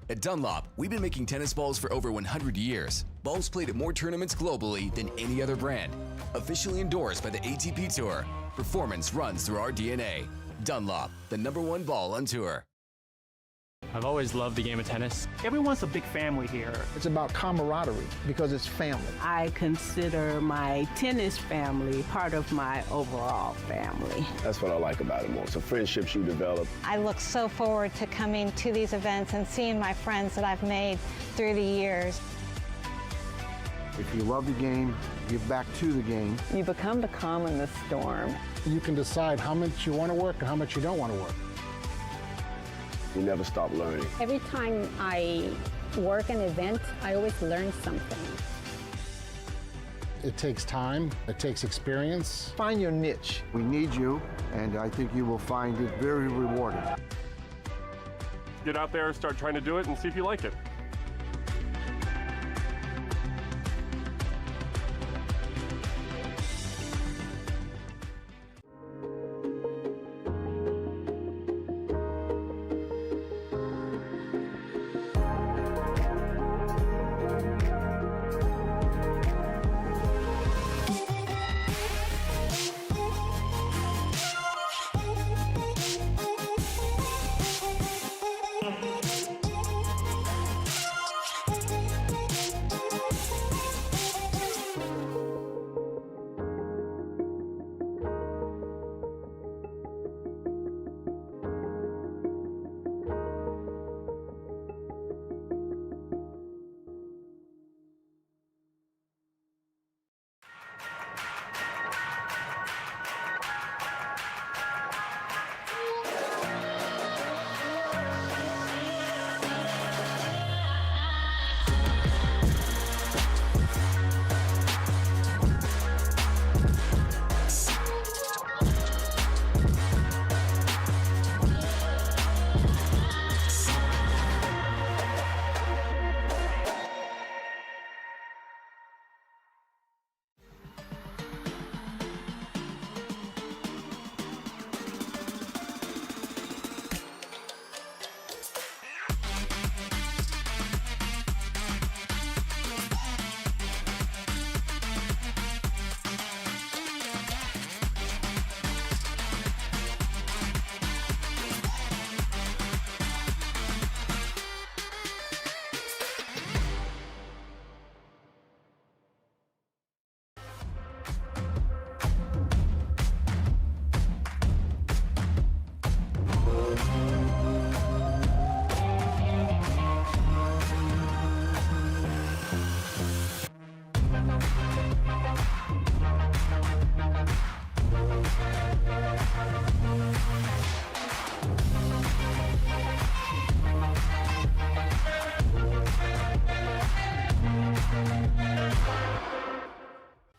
At Dunlop, we've been making tennis balls for over 100 years. Balls played at more tournaments globally than any other brand. Officially endorsed by the ATP Tour, performance runs through our DNA. Dunlop, the #1 ball on tour. I've always loved the game of tennis. Everyone's a big family here. It's about camaraderie because it's family. I consider my tennis family part of my overall family. That's what I like about it most, the friendships you develop. I look so forward to coming to these events and seeing my friends that I've made through the years. If you love the game, give back to the game. You become the calm in the storm. You can decide how much you want to work and how much you don't want to work. You never stop learning. Every time I work an event, I always learn something. It takes time, it takes experience. Find your niche. We need you, and I think you will find it very rewarding. Get out there, start trying to do it, and see if you like it.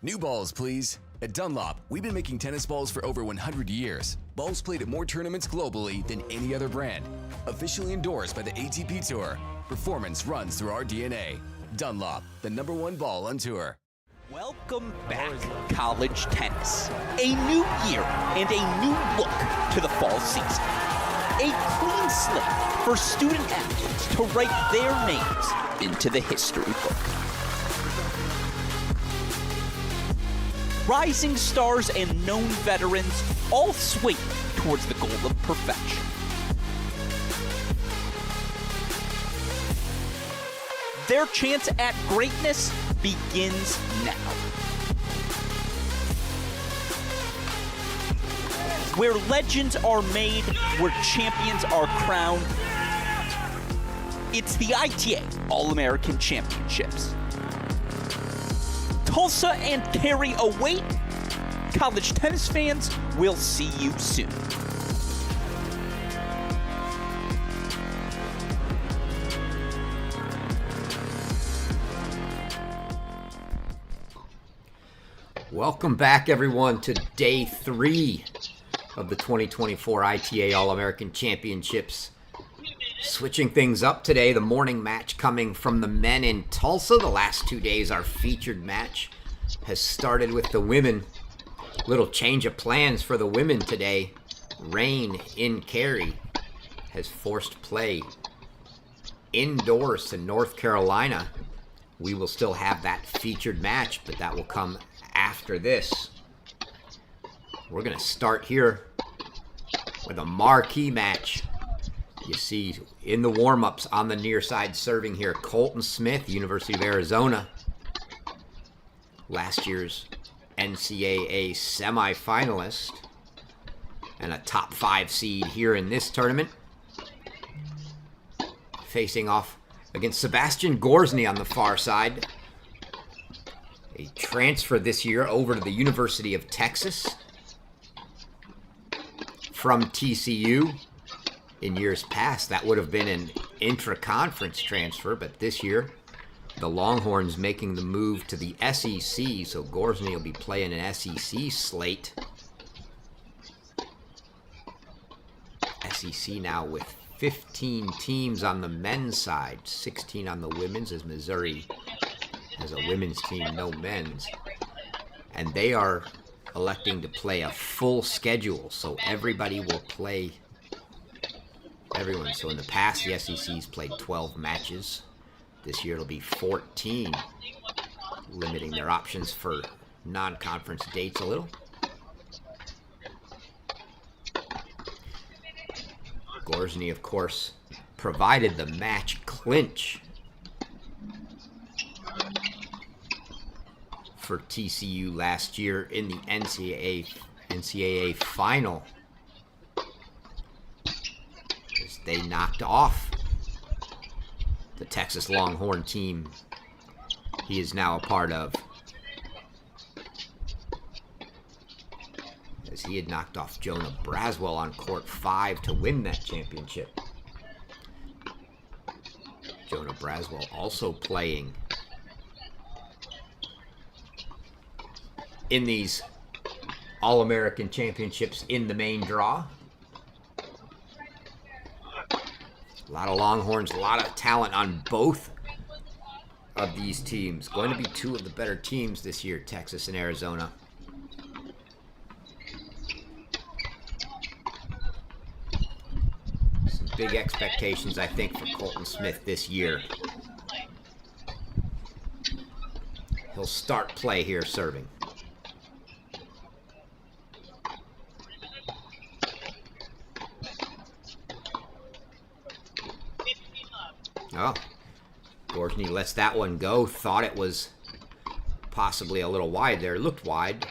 New balls, please. At Dunlop, we've been making tennis balls for over 100 years. Balls played at more tournaments globally than any other brand. Officially endorsed by the ATP Tour, performance runs through our DNA. Dunlop, the #1 ball on tour. Welcome back, college tennis. A new year and a new look to the fall season. A clean slate for student athletes to write their names into the history book. Rising stars and known veterans all swing towards the goal of perfection. Their chance at greatness begins now. Where legends are made, where champions are crowned, it's the ITA All-American Championships. Tulsa and Cary await. College tennis fans, we'll see you soon. Welcome back, everyone, to day 3 of the 2024 ITA All-American Championships. Switching things up today, the morning match coming from the men in Tulsa. The last 2 days, our featured match has started with the women. Little change of plans for the women today. Rain in Cary has forced play indoors to North Carolina. We will still have that featured match, but that will come after this. We're going to start here with a marquee match. You see in the warm-ups on the near side serving here, Colton Smith, University of Arizona. Last year's NCAA semifinalist and a top 5 seed here in this tournament. Facing off against Sebastian Gorzny on the far side. A transfer this year over to the University of Texas from TCU. In years past, that would have been an intra-conference transfer, but this year, the Longhorns making the move to the SEC, so Gorzny will be playing an SEC slate. SEC now with 15 teams on the men's side, 16 on the women's, as Missouri has a women's team, no men's. And they are electing to play a full schedule, so everybody will play everyone. So in the past, the SEC's played 12 matches. This year it'll be 14, limiting their options for non-conference dates a little. Gorzny, of course, provided the match clinch for TCU last year in the NCAA final. As they knocked off the Texas Longhorn team he is now a part of. As he had knocked off Jonah Braswell on court 5 to win that championship. Jonah Braswell also playing in these All-American Championships in the main draw. A lot of Longhorns, a lot of talent on both of these teams. Going to be two of the better teams this year, Texas and Arizona. Some big expectations, I think, for Colton Smith this year. He'll start play here serving. Oh, Gorzny lets that one go. Thought it was possibly a little wide there. Looked wide.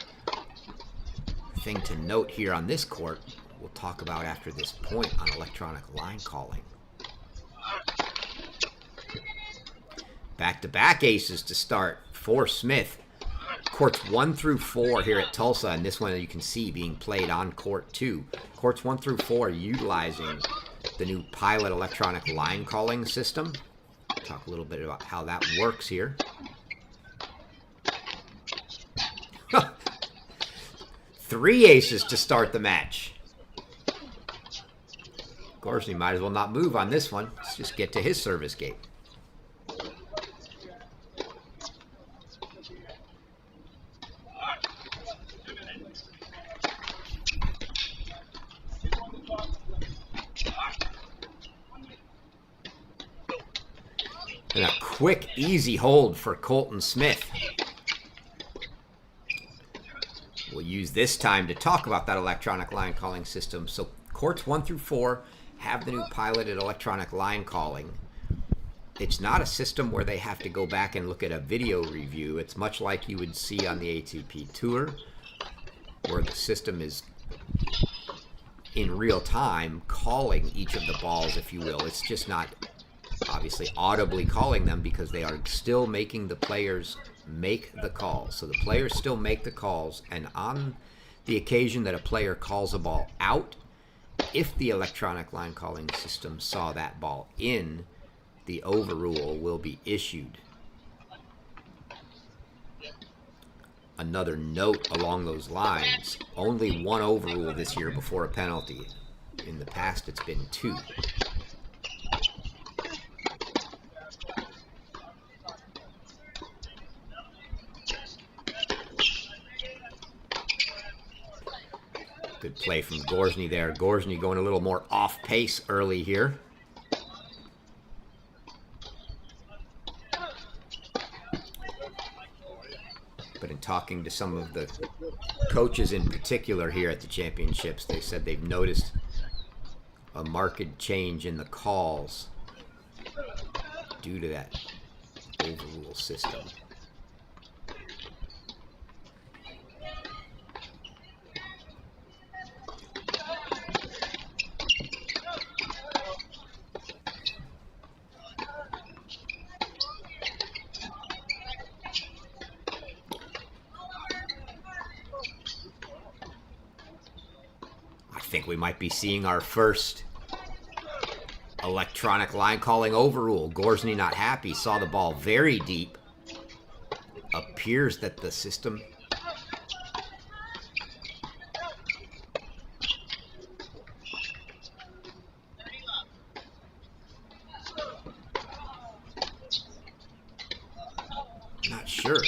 Thing to note here on this court, we'll talk about after this point on electronic line calling. Back-to-back aces to start for Smith. Courts 1 through 4 here at Tulsa, and this one you can see being played on court 2. Courts 1 through 4 utilizing the new Pilot electronic line calling system. Talk a little bit about how that works here. 3 aces to start the match. Gorzny might as well not move on this one. Let's just get to his service game. And a quick, easy hold for Colton Smith. We'll use this time to talk about that electronic line calling system. So courts 1 through 4 have the new piloted electronic line calling. It's not a system where they have to go back and look at a video review. It's much like you would see on the ATP Tour, where the system is in real time calling each of the balls, if you will. It's just not obviously audibly calling them because they are still making the players make the calls. So the players still make the calls, and on the occasion that a player calls a ball out, if the electronic line calling system saw that ball in, the overrule will be issued. Another note along those lines, only 1 overrule this year before a penalty. In the past it's been 2. Good play from Gorzny there. Gorzny going a little more off pace early here. But in talking to some of the coaches in particular here at the championships, they said they've noticed a marked change in the calls due to that overrule system. I think we might be seeing our first electronic line calling overrule. Gorzny not happy, saw the ball very deep. Appears that the system not sure.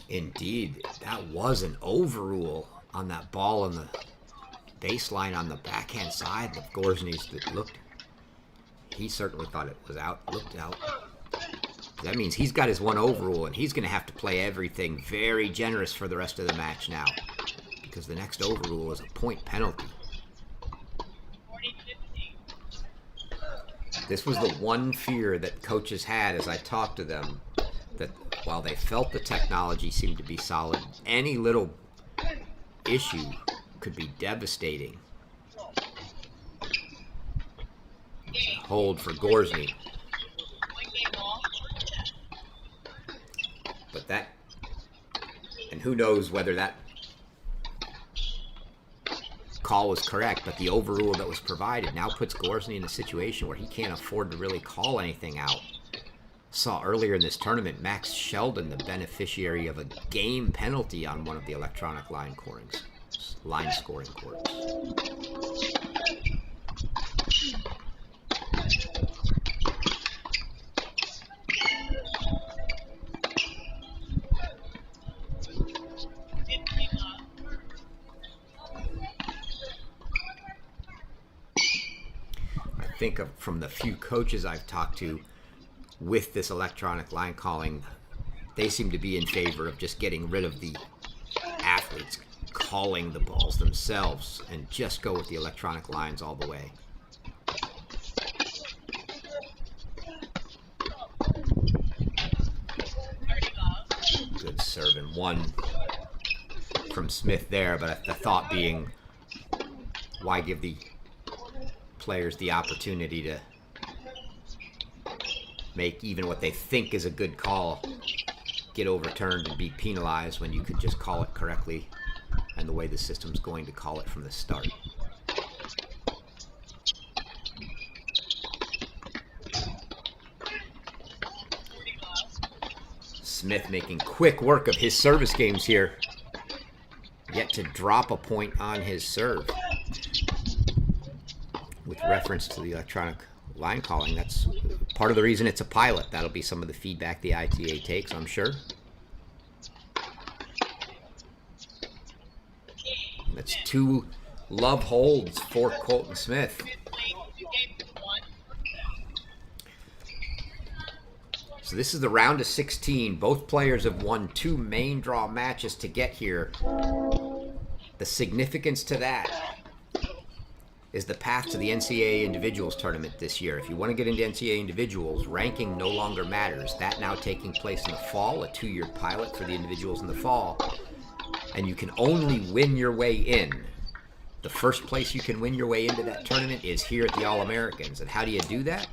Indeed, that was an overrule on that ball on the baseline on the backhand side of Gorzny's that looked. He certainly thought it was out, looked out. That means he's got his one overrule, and he's going to have to play everything very generous for the rest of the match now, because the next overrule is a point penalty. This was the one fear that coaches had as I talked to them, that while they felt the technology seemed to be solid, any little issue could be devastating. Hold for Gorzny. But that, and who knows whether that call was correct, but the overrule that was provided now puts Gorzny in a situation where he can't afford to really call anything out. Saw earlier in this tournament Max Sheldon the beneficiary of a game penalty on one of the electronic line scoring courts. I think from the few coaches I've talked to with this electronic line calling, they seem to be in favor of just getting rid of the athletes calling the balls themselves and just go with the electronic lines all the way. Good serve and one from Smith there, but the thought being, why give the players the opportunity to make even what they think is a good call get overturned and be penalized when you could just call it correctly and the way the system's going to call it from the start. Smith making quick work of his service games here, yet to drop a point on his serve. With reference to the electronic line calling, that's part of the reason it's a pilot. That'll be some of the feedback the ITA takes, I'm sure. That's 2 love holds for Colton Smith. So this is the round of 16. Both players have won 2 main draw matches to get here. The significance to that is the path to the NCAA Individuals Tournament this year. If you want to get into NCAA Individuals, ranking no longer matters. That now taking place in the fall, a 2-year pilot for the individuals in the fall. And you can only win your way in. The first place you can win your way into that tournament is here at the All-Americans. And how do you do that?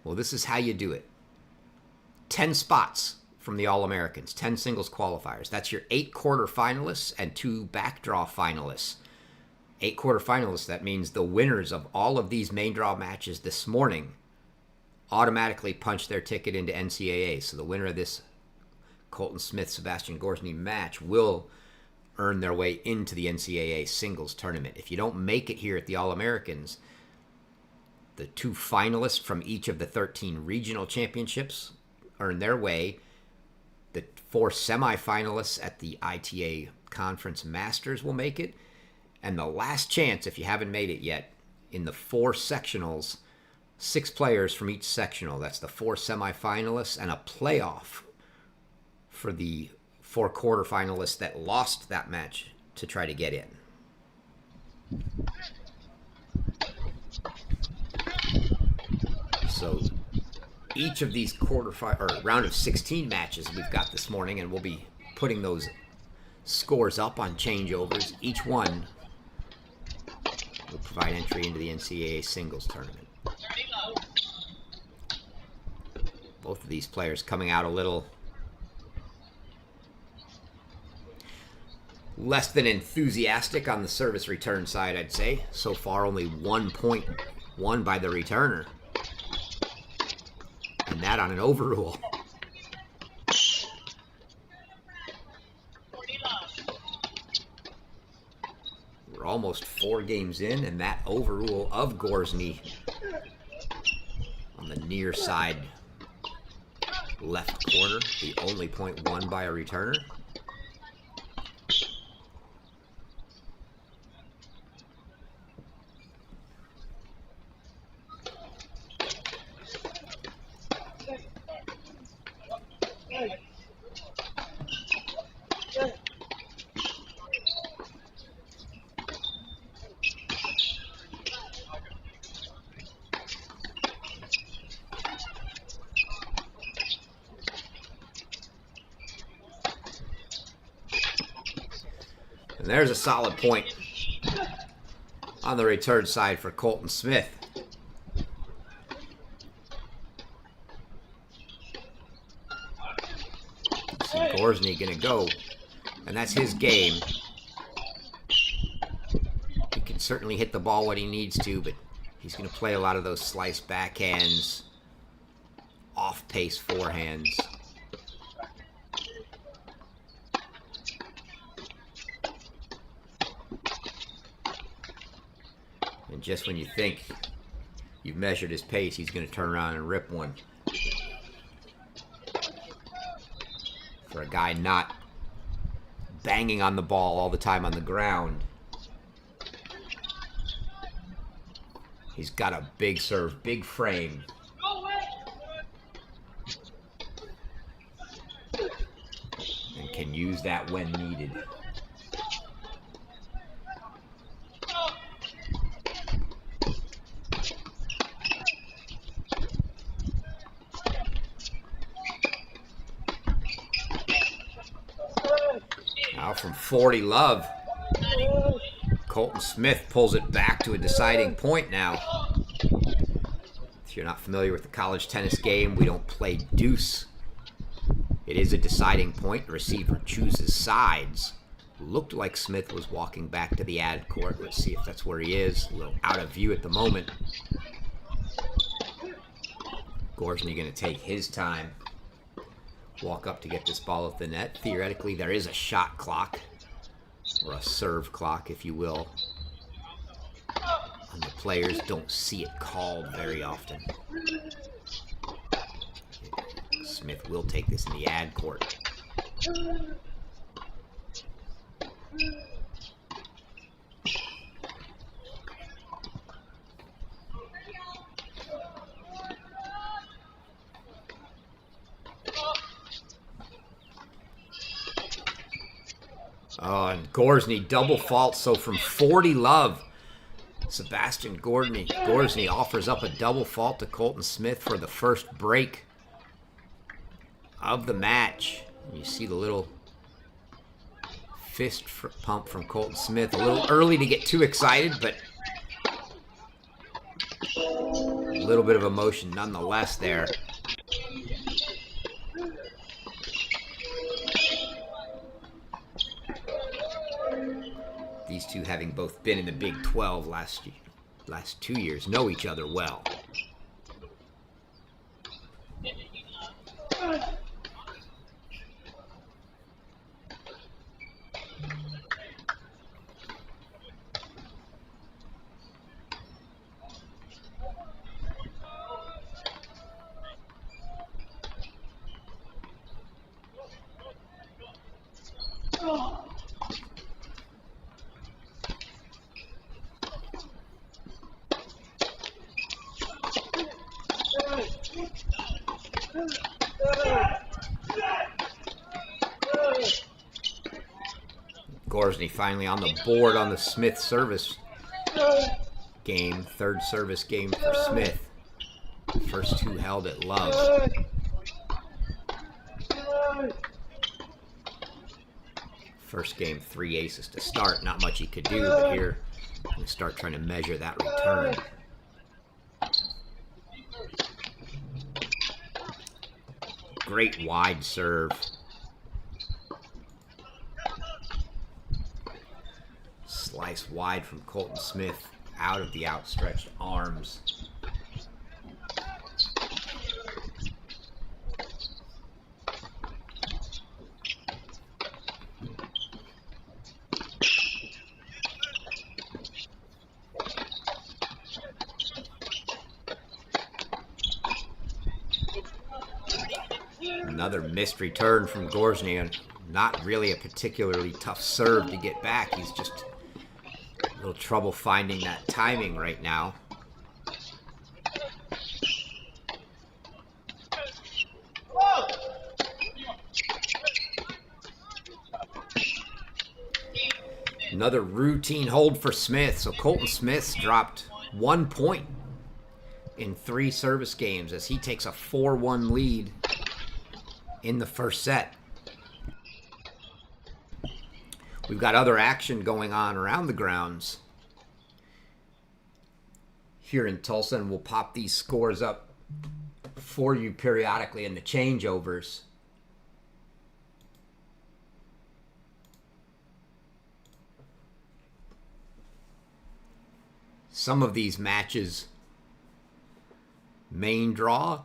Well, this is how you do it. 10 spots from the All-Americans, 10 singles qualifiers. That's your 8 quarterfinalists and 2 backdraw finalists. 8 quarterfinalists. That means the winners of all of these main draw matches this morning automatically punch their ticket into NCAA. So the winner of this Colton Smith-Sebastian Gorzny match will earn their way into the NCAA singles tournament. If you don't make it here at the All-Americans, the 2 finalists from each of the 13 regional championships earn their way. The 4 semifinalists at the ITA Conference Masters will make it. And the last chance, if you haven't made it yet, in the 4 sectionals, 6 players from each sectional. That's the 4 semifinalists and a playoff for the 4 quarterfinalists that lost that match to try to get in. So each of these round of 16 matches we've got this morning, and we'll be putting those scores up on changeovers. Each one will provide entry into the NCAA singles tournament. Both of these players coming out a little less than enthusiastic on the service return side, I'd say. So far, only 1 point won by the returner. And that on an overrule. We're almost 4 games in, and that overrule of Gorzny on the near side left corner, the only point won by a returner. And there's a solid point on the return side for Colton Smith. See Gorzny gonna go, and that's his game. He can certainly hit the ball when he needs to, but he's gonna play a lot of those slice backhands, off-pace forehands. And just when you think you've measured his pace, he's going to turn around and rip one. For a guy not banging on the ball all the time on the ground, he's got a big serve, big frame. And can use that when needed. Now from 40 love, Colton Smith pulls it back to a deciding point now. If you're not familiar with the college tennis game, we don't play deuce. It is a deciding point. The receiver chooses sides. Looked like Smith was walking back to the ad court. Let's see if that's where he is. A little out of view at the moment. Gorzny going to take his time. Walk up to get this ball at the net. Theoretically, there is a shot clock, or a serve clock, if you will. And the players don't see it called very often. Smith will take this in the ad court. Oh, and Gorzny double fault. So from 40 love, Sebastian Gorzny offers up a double fault to Colton Smith for the first break of the match. You see the little fist pump from Colton Smith. A little early to get too excited, but a little bit of emotion nonetheless there. these two, having both been in the Big 12 last 2 years, know each other well. Gorzny finally on the board on the Smith service game. Third service game for Smith. First two held at Love. First game, 3 aces to start. Not much he could do, but here we start trying to measure that return. Great wide serve. Slice wide from Colton Smith out of the outstretched arms. Another missed return from Gorzny, and not really a particularly tough serve to get back. He's just a little trouble finding that timing right now. Another routine hold for Smith. So Colton Smith's dropped 1 point in 3 service games as he takes a 4-1 lead in the first set. We've got other action going on around the grounds here in Tulsa, and we'll pop these scores up for you periodically in the changeovers. Some of these matches, main draw.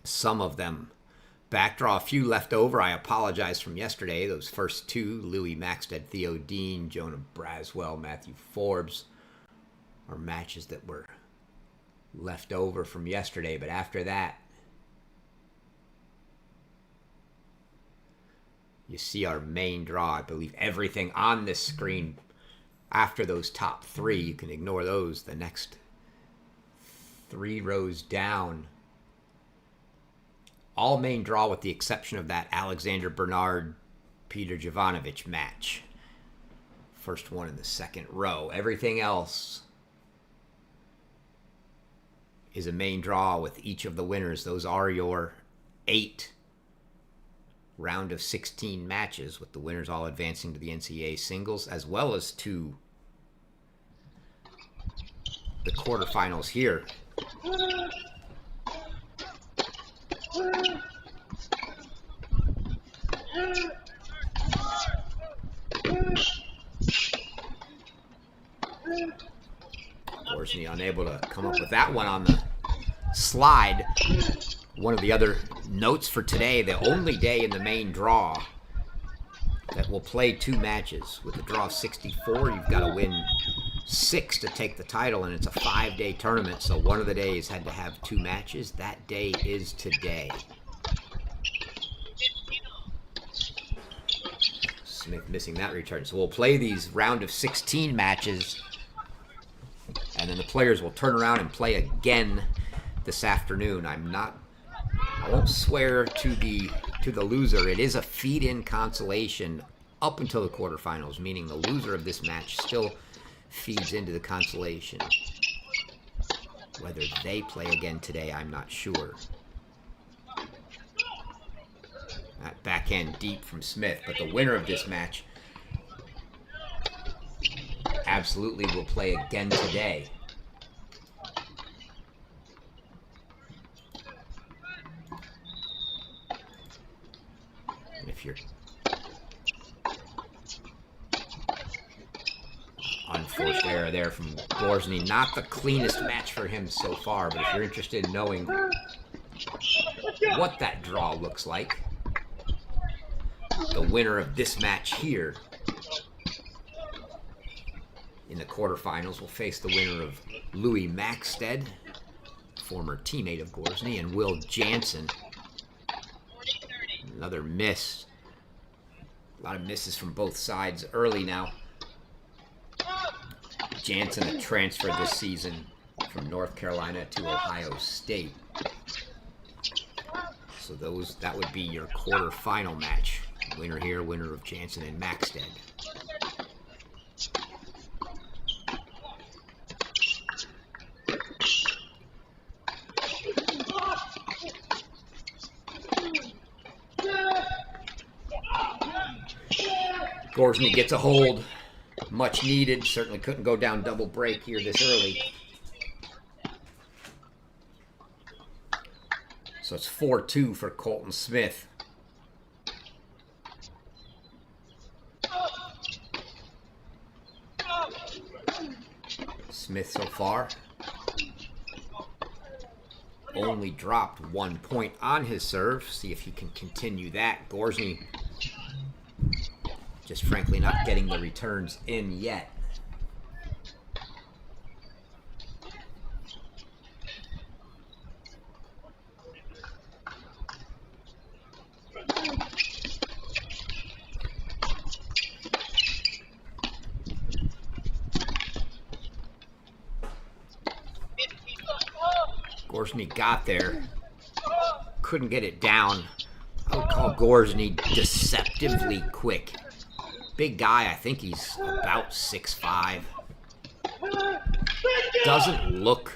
Some of them back draw. A few left over. I apologize from yesterday. Those first two, Louis Maxted, Theo Dean, Jonah Braswell, Matthew Forbes, are matches that were left over from yesterday. But after that, you see our main draw. I believe everything on this screen after those top 3, you can ignore those. The next 3 rows down, all main draw with the exception of that Alexander Bernard Peter Jovanovic match. First one in the second row. Everything else is a main draw with each of the winners. Those are your 8 round of 16 matches, with the winners all advancing to the NCAA singles, as well as to the quarterfinals here. Gorzny unable to come up with that one on the slide. One of the other notes for today, the only day in the main draw that will play 2 matches. With the draw 64, you've got to win 6 to take the title, and it's a 5-day tournament, so one of the days had to have 2 matches. That day is today. Smith missing that return. So we'll play these round of 16 matches, and then the players will turn around and play again this afternoon. I won't swear to the loser. It is a feed-in consolation up until the quarterfinals, meaning the loser of this match still feeds into the consolation. Whether they play again today, I'm not sure. That backhand deep from Smith, but the winner of this match absolutely will play again today. And if you're Unforced error there from Gorzny. Not the cleanest match for him so far, but if you're interested in knowing what that draw looks like, the winner of this match here in the quarterfinals will face the winner of Louis Maxted, former teammate of Gorzny, and Will Jansen. Another miss. A lot of misses from both sides early now. Jansen had transferred this season from North Carolina to Ohio State. So that would be your quarterfinal match. Winner here, winner of Jansen and Maxted. Gorzny gets a hold. Much needed. Certainly couldn't go down double break here this early. So it's 4-2 for Colton Smith. Smith so far only dropped 1 point on his serve. See if he can continue that. Gorzny just frankly not getting the returns in yet. Gorzny got there. Couldn't get it down. I would call Gorzny deceptively quick. Big guy, I think he's about 6'5". Doesn't look,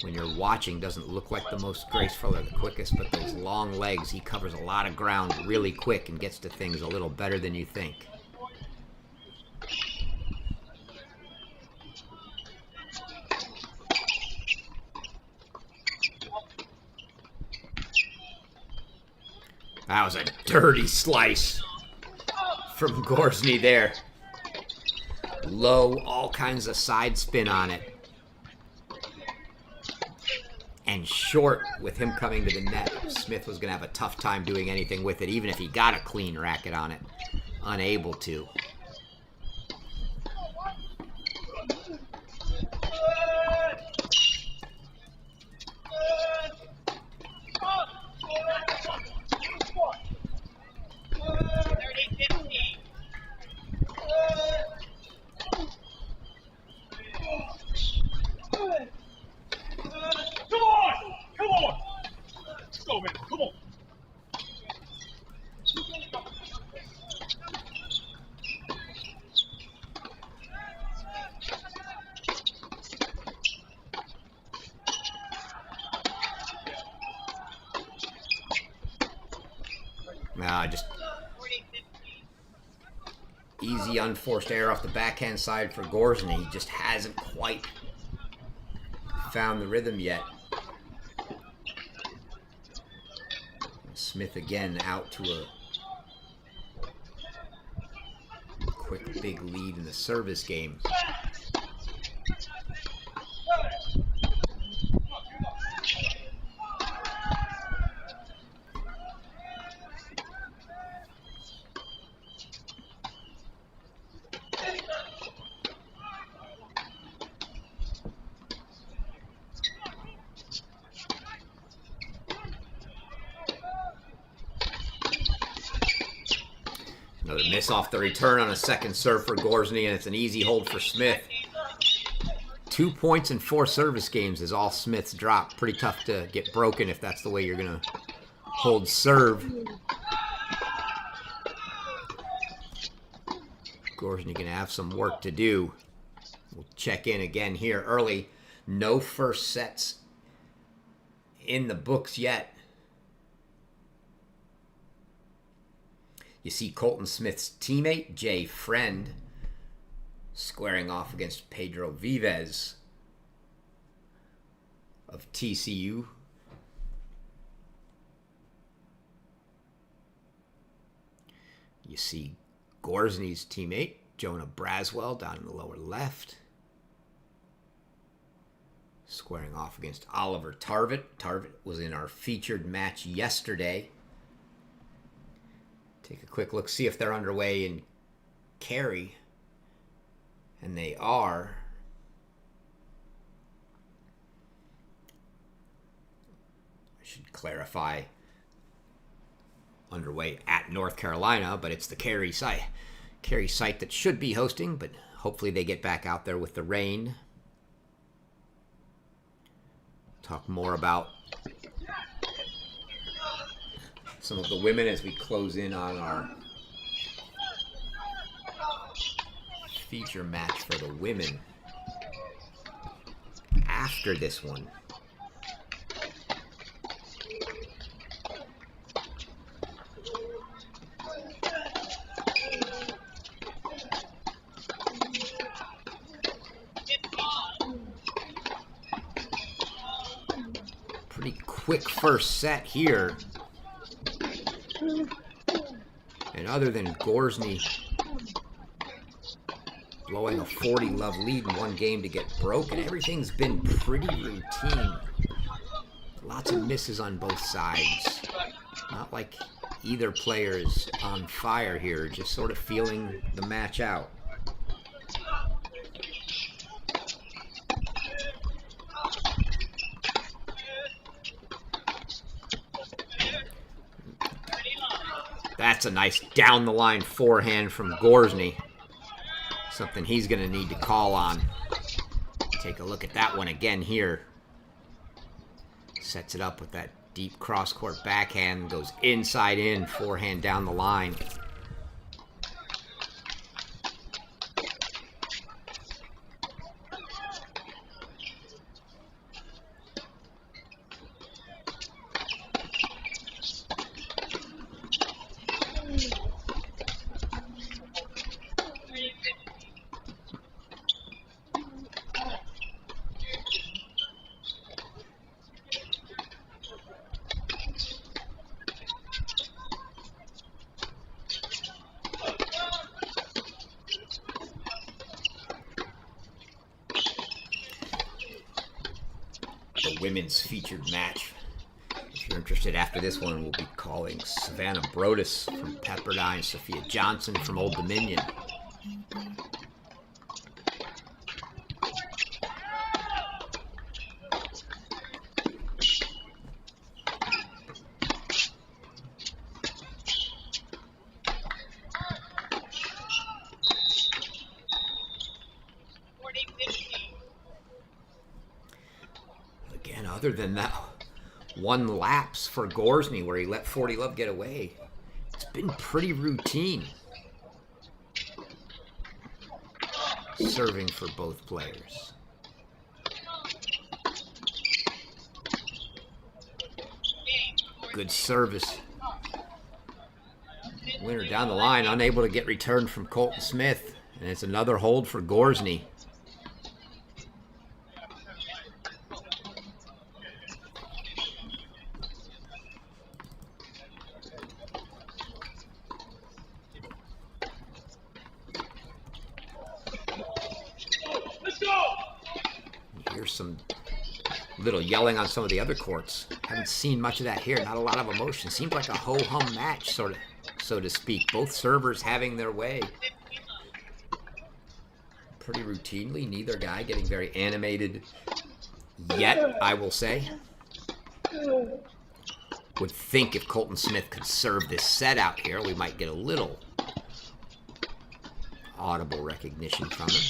when you're watching, doesn't look like the most graceful or the quickest, but those long legs, he covers a lot of ground really quick and gets to things a little better than you think. That was a dirty slice from Gorzny there. Low, all kinds of side spin on it. And short with him coming to the net. Smith was going to have a tough time doing anything with it, even if he got a clean racket on it. Unable to. Just easy unforced error off the backhand side for Gorzny. He just hasn't quite found the rhythm yet. Smith again out to a quick big lead in the service game. Another miss off the return on a second serve for Gorzny, and it's an easy hold for Smith. 2 points in 4 service games is all Smith's dropped. Pretty tough to get broken if that's the way you're going to hold serve. Gorzny going to have some work to do. We'll check in again here early. No first sets in the books yet. You see Colton Smith's teammate, Jay Friend, squaring off against Pedro Vives of TCU. You see Gorzny's teammate, Jonah Braswell, down in the lower left. Squaring off against Oliver Tarvett. Tarvett was in our featured match yesterday. Take a quick look, see if they're underway in carry. And they are. I should clarify, underway at North Carolina, but it's the carry site that should be hosting, but hopefully they get back out there with the rain. Talk more about some of the women as we close in on our feature match for the women after this one. Pretty quick first set here. And other than Gorzny blowing a 40-love lead in one game to get broken, everything's been pretty routine. Lots of misses on both sides. Not like either player is on fire here, just sort of feeling the match out. That's a nice down-the-line forehand from Gorzny. Something he's going to need to call on. Take a look at that one again here. Sets it up with that deep cross-court backhand. Goes inside in, forehand down the line. Women's featured match. If you're interested, after this one, we'll be calling Savannah Brodus from Pepperdine, Sophia Johnson from Old Dominion. Other than that one lapse for Gorzny where he let 40-love get away, it's been pretty routine serving for both players. Good service. Winner down the line, unable to get returned from Colton Smith, and it's another hold for Gorzny. Some little yelling on some of the other courts. Haven't seen much of that here. Not a lot of emotion. Seems like a ho-hum match, sort of, so to speak. Both servers having their way. Pretty routinely. Neither guy getting very animated yet, I will say. Would think if Colton Smith could serve this set out here, we might get a little audible recognition from him.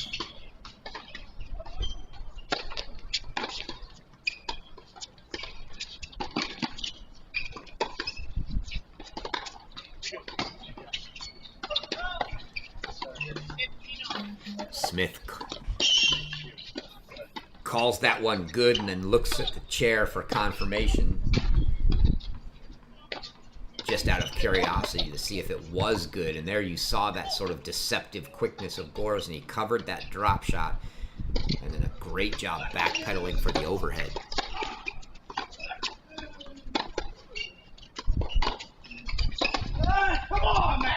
Smith calls that one good and then looks at the chair for confirmation, just out of curiosity to see if it was good. And there you saw that sort of deceptive quickness of Gorzny. Covered that drop shot and then a great job backpedaling for the overhead. Come on, man!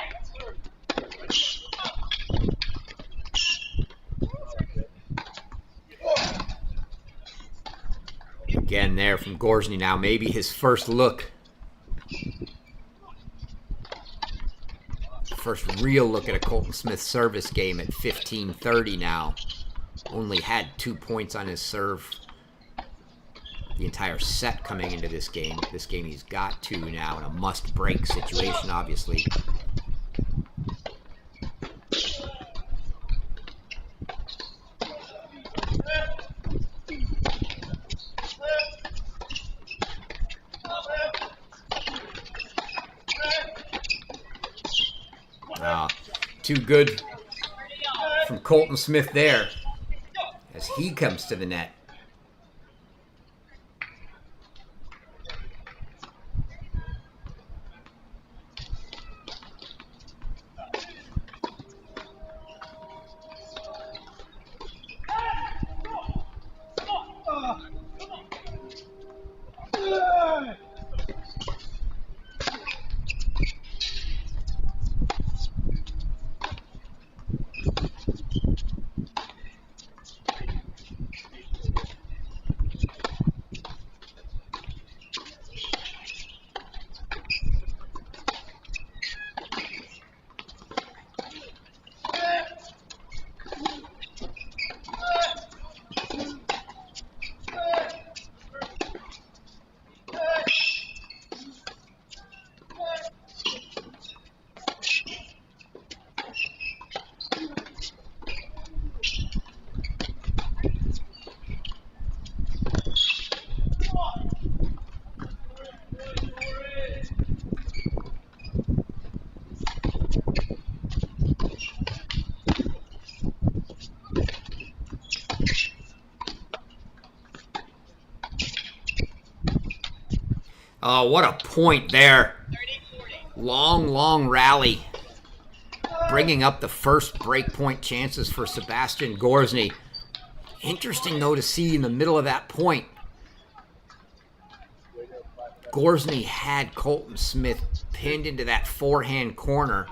again there from Gorzny now. Maybe his first look. First real look at a Colton Smith service game at 15-30 now. Only had 2 points on his serve the entire set coming into this game. This game he's got 2 now in a must-break situation, obviously. Too good from Colton Smith there as he comes to the net. Oh, what a point there. Long rally. Bringing up the first breakpoint chances for Sebastian Gorzny. Interesting, though, to see in the middle of that point, Gorzny had Colton Smith pinned into that forehand corner.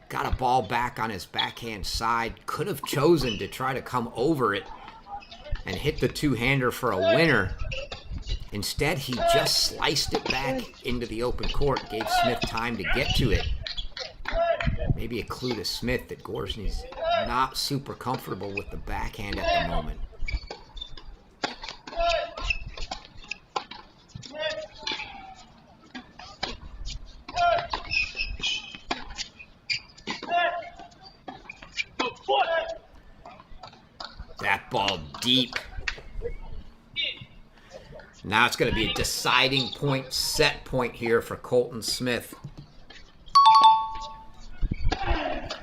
Got a ball back on his backhand side. Could have chosen to try to come over it and hit the two-hander for a winner. Instead, he just sliced it back into the open court, gave Smith time to get to it. Maybe a clue to Smith that Gorzny's not super comfortable with the backhand at the moment. That ball deep. Now it's going to be a deciding point, set point here for Colton Smith.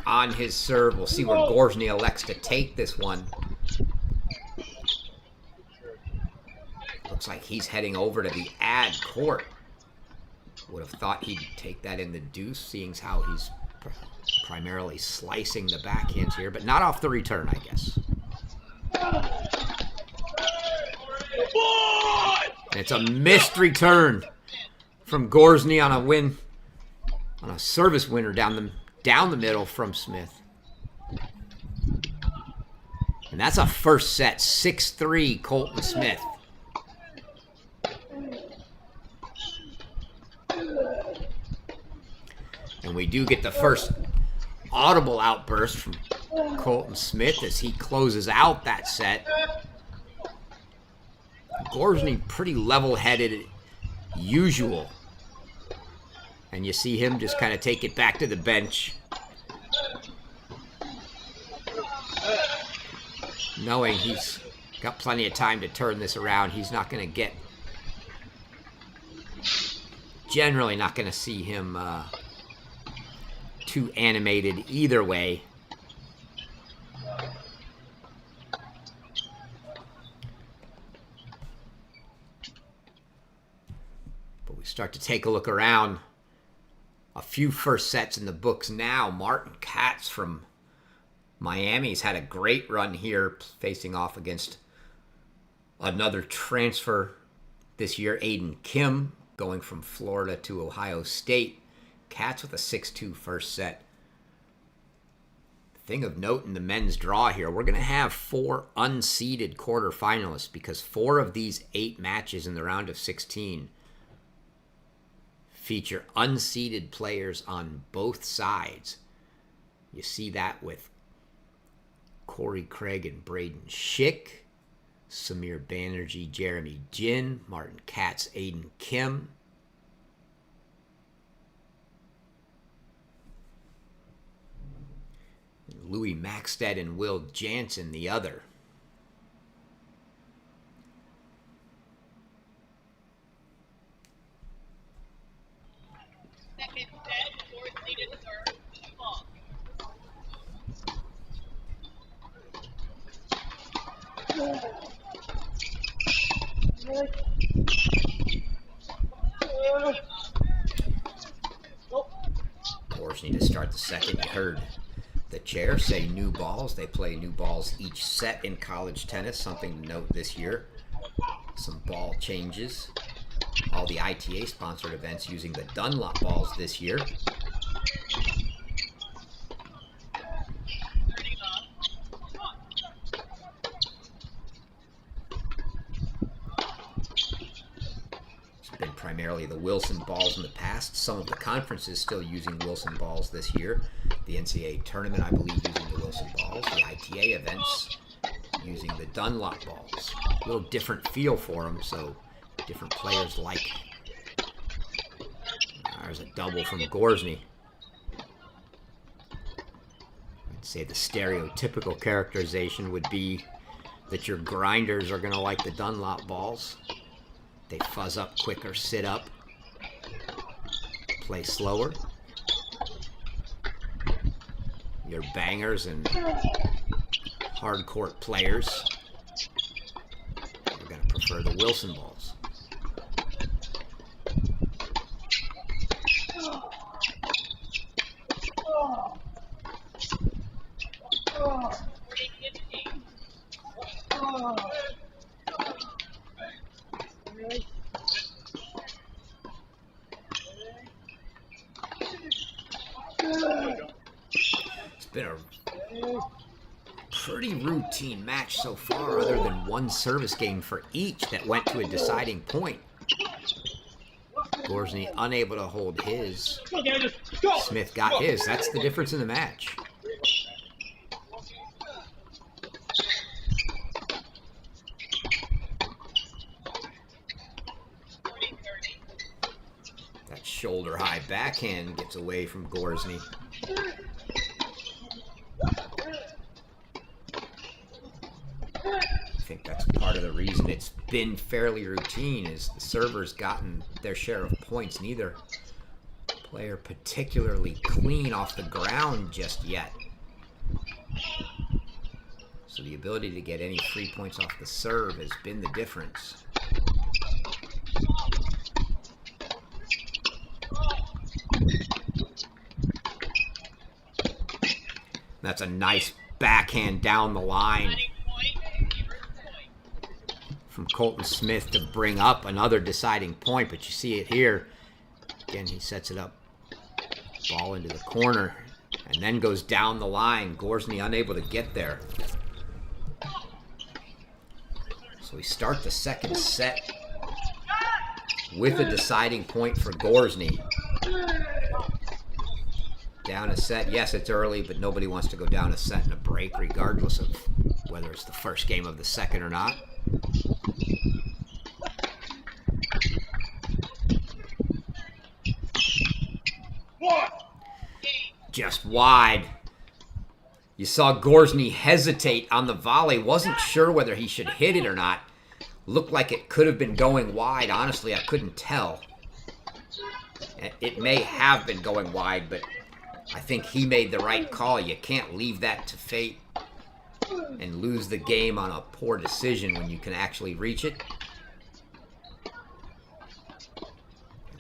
On his serve, we'll see where Gorzny elects to take this one. Looks like he's heading over to the ad court. Would have thought he'd take that in the deuce, seeing how he's primarily slicing the backhands here, but not off the return, I guess. And it's a missed return from Gorzny on a win, on a service winner down the middle from Smith. And that's a first set, 6-3 Colton Smith. And we do get the first audible outburst from Colton Smith as he closes out that set. Gorzny pretty level-headed, usual. And you see him just kind of take it back to the bench. Knowing he's got plenty of time to turn this around. He's not going to get... Generally not going to see him too animated either way. But we start to take a look around. A few first sets in the books now. Martin Katz from Miami's had a great run here, facing off against another transfer this year, Aiden Kim, going from Florida to Ohio State. Katz with a 6-2 first set. Thing of note in the men's draw here, we're going to have 4 unseeded quarterfinalists because 4 of these 8 matches in the round of 16 feature unseeded players on both sides. You see that with Corey Craig and Braden Schick, Samir Banerjee, Jeremy Jin, Martin Katz, Aiden Kim. Louis Maxted and Will Jansen, the other. Gorzny to start the second. You heard the chair say new balls. They play new balls each set in college tennis. Something to note this year. Some ball changes. All the ITA sponsored events using the Dunlop balls this year. It's been primarily the Wilson balls in the past. Some of the conferences still using Wilson balls this year. The NCAA tournament, I believe, using the Wilson balls. The ITA events using the Dunlop balls. A little different feel for them, so different players like it. There's a double from Gorzny. I'd say the stereotypical characterization would be that your grinders are going to like the Dunlop balls. They fuzz up quicker, sit up, play slower. Your bangers and hard court players are going to prefer the Wilson balls. It's been a pretty routine match so far, other than one service game for each that went to a deciding point. Gorzny unable to hold his. Smith got his. That's the difference in the match. That shoulder high backhand gets away from Gorzny. I think that's part of the reason it's been fairly routine, is the server's gotten their share of points. Neither player particularly clean off the ground just yet. So the ability to get any free points off the serve has been the difference. That's a nice backhand down the line from Colton Smith to bring up another deciding point, but you see it here. Again, he sets it up, ball into the corner, and then goes down the line. Gorzny unable to get there. So we start the second set with a deciding point for Gorzny. Down a set. Yes, it's early, but nobody wants to go down a set in a break, regardless of whether it's the first game of the second or not. Just wide. You saw Gorzny hesitate on the volley. Wasn't sure whether he should hit it or not. Looked like it could have been going wide. Honestly, I couldn't tell. It may have been going wide, but I think he made the right call. You can't leave that to fate and lose the game on a poor decision when you can actually reach it.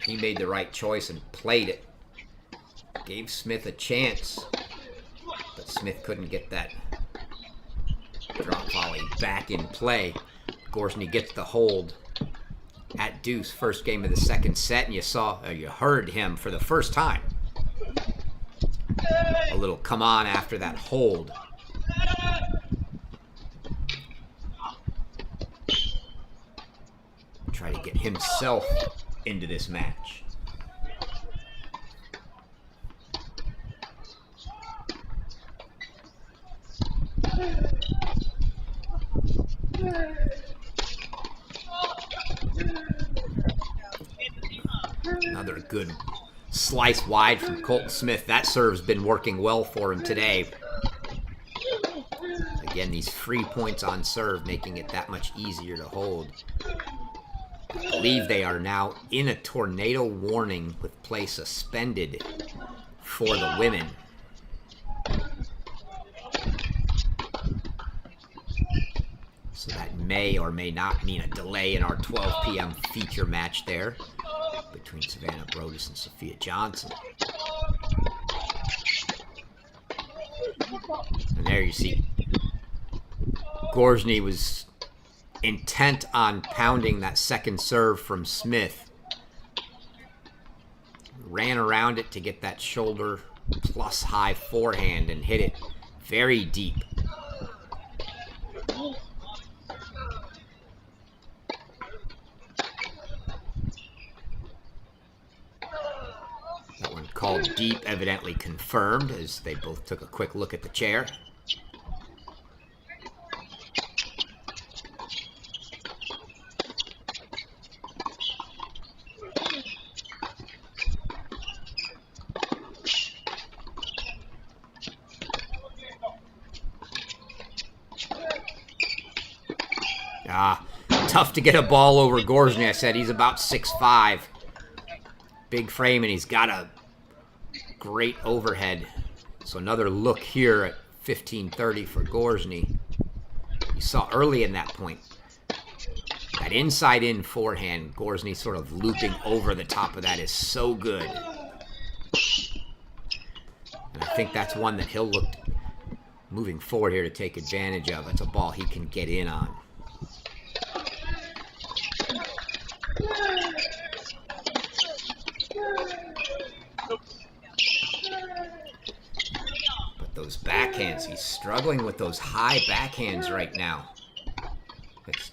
He made the right choice and played it. Gave Smith a chance, but Smith couldn't get that drop volley back in play. Gorzny gets the hold at deuce, first game of the second set, and you heard him for the first time a little come on after that hold. Try to get himself into this match. Another good slice wide from Colton Smith. That serve's been working well for him today. Again, these free points on serve making it that much easier to hold. I believe they are now in a tornado warning with play suspended for the women. So that may or may not mean a delay in our 12 p.m. feature match there between Savannah Brodus and Sophia Johnson. And there you see Gorzny was intent on pounding that second serve from Smith. Ran around it to get that shoulder plus high forehand and hit it very deep. That one called deep, evidently confirmed, as they both took a quick look at the chair. Tough to get a ball over Gorzny. I said he's about 6'5". Big frame, and he's got a great overhead. So another look here at 15:30 for Gorzny. You saw early in that point, that inside-in forehand, Gorzny sort of looping over the top of that is so good. And I think that's one that he'll look moving forward here to take advantage of. It's a ball he can get in on. But those backhands, he's struggling with those high backhands right now. It's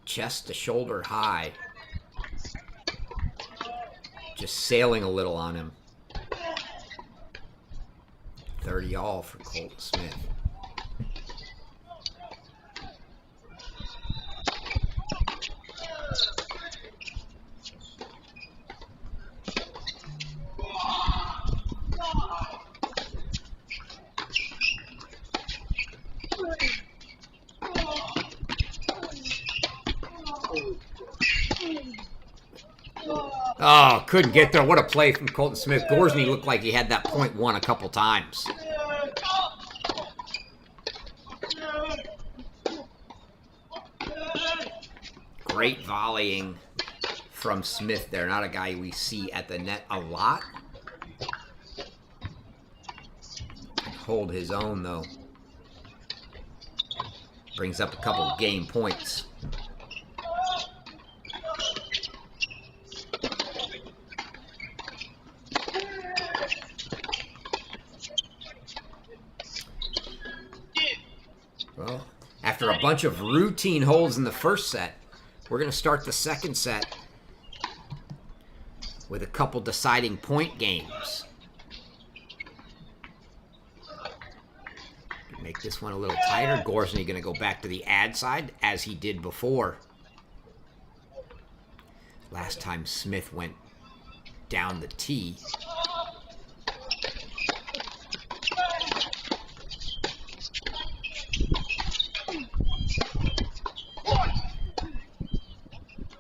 chest to shoulder high. Just sailing a little on him. 30 all for Colton Smith. Oh, couldn't get there. What a play from Colton Smith. Gorzny looked like he had that point won a couple times. Great volleying from Smith there. Not a guy we see at the net a lot. Hold his own, though. Brings up a couple game points. Well, after a bunch of routine holds in the first set, we're going to start the second set with a couple deciding point games. Make this one a little tighter. Gorzny going to go back to the ad side as he did before. Last time Smith went down the tee.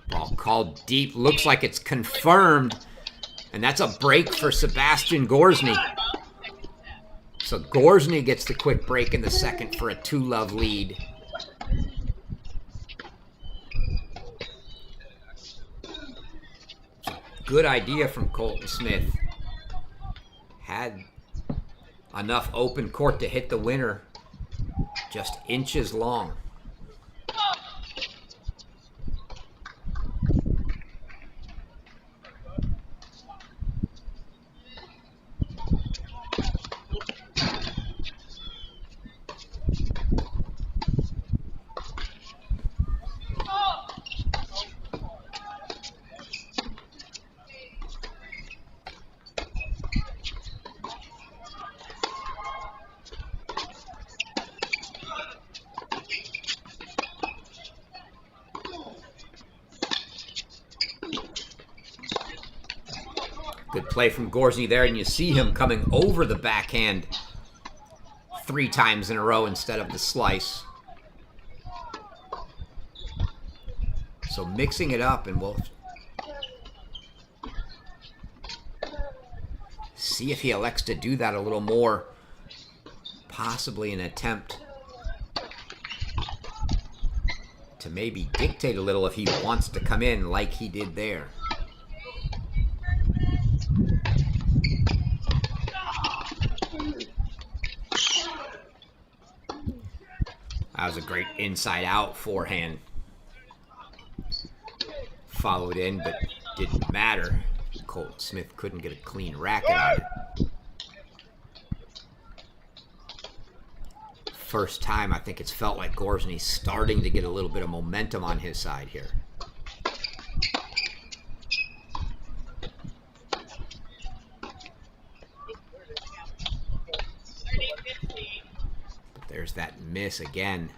Ball called deep. Looks like it's confirmed. And that's a break for Sebastian Gorzny. So Gorzny gets the quick break in the second for a 2-love lead. Good idea from Colton Smith. Had enough open court to hit the winner, just inches long. Good play from Gorzny there, and you see him coming over the backhand 3 times in a row instead of the slice. So mixing it up, and we'll see if he elects to do that a little more. Possibly an attempt to maybe dictate a little if he wants to come in like he did there. That was a great inside-out forehand. Followed in, but didn't matter. Colton Smith couldn't get a clean racket on it. First time I think it's felt like Gorzny's starting to get a little bit of momentum on his side here. But there's that miss again.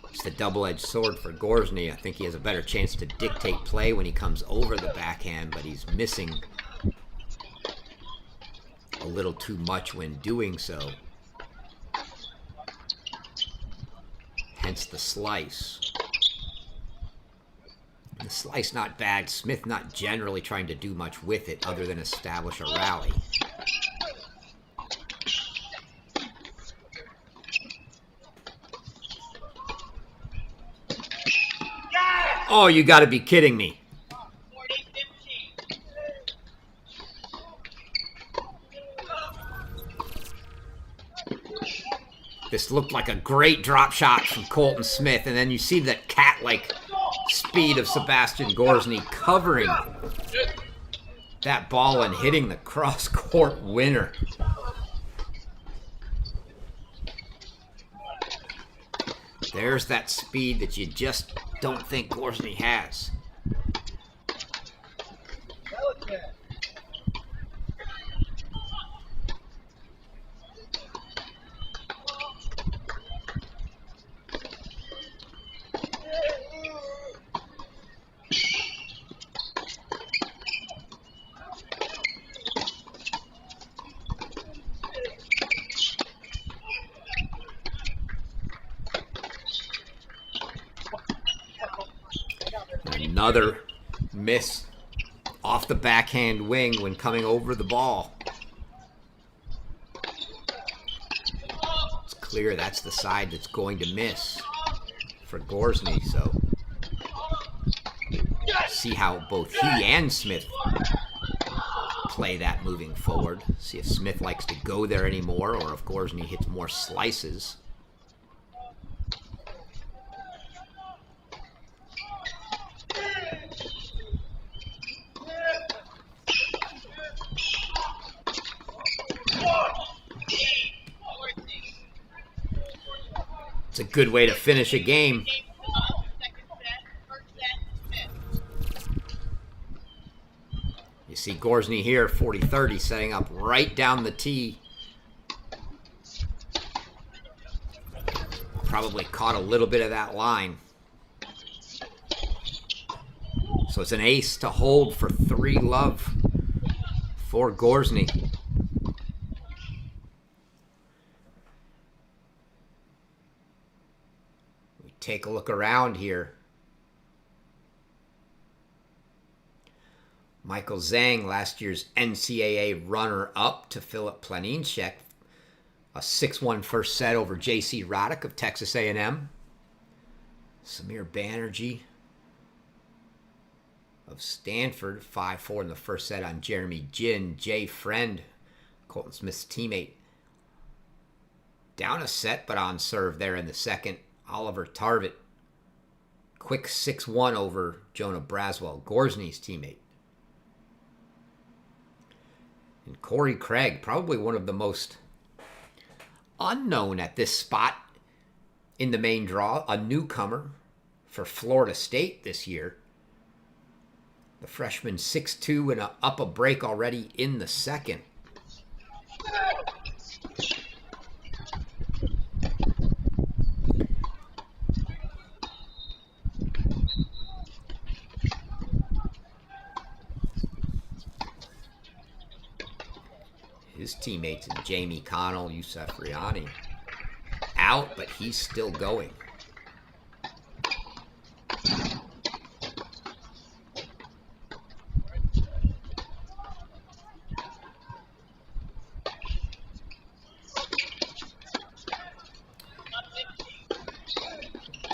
It's the double-edged sword for Gorzny. I think he has a better chance to dictate play when he comes over the backhand, but he's missing a little too much when doing so. Hence the slice. The slice not bad. Smith not generally trying to do much with it other than establish a rally. Oh, you got to be kidding me. This looked like a great drop shot from Colton Smith, and then you see that cat-like speed of Sebastian Gorzny covering that ball and hitting the cross-court winner. There's that speed that you just don't think Gorzny has. Another miss off the backhand wing when coming over the ball. It's clear that's the side that's going to miss for Gorzny, so see how both he and Smith play that moving forward. See if Smith likes to go there anymore or if Gorzny hits more slices. It's a good way to finish a game. You see Gorzny here, 40-30, setting up right down the tee. Probably caught a little bit of that line. So it's an ace to hold for 3-love for Gorzny. Take a look around here. Michael Zhang, last year's NCAA runner-up to Filip Planinchek. A 6-1 first set over J.C. Roddick of Texas A&M. Samir Banerjee of Stanford, 5-4 in the first set on Jeremy Jin. Jay Friend, Colton Smith's teammate. Down a set, but on serve there in the second. Oliver Tarvett, quick 6-1 over Jonah Braswell, Gorzny's teammate. And Corey Craig, probably one of the most unknown at this spot in the main draw, a newcomer for Florida State this year. The freshman 6-2 and up a break already in the second. his teammates, and Jamie Connell, Youssef Riani, out, but he's still going.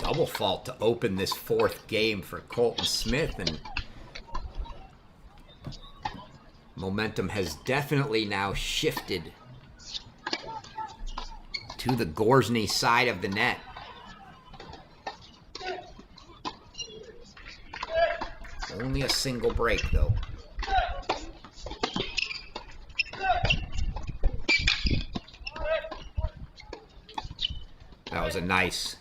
Double fault to open this fourth game for Colton Smith, and momentum has definitely now shifted to the Gorzny side of the net. Only a single break, though. That was a nice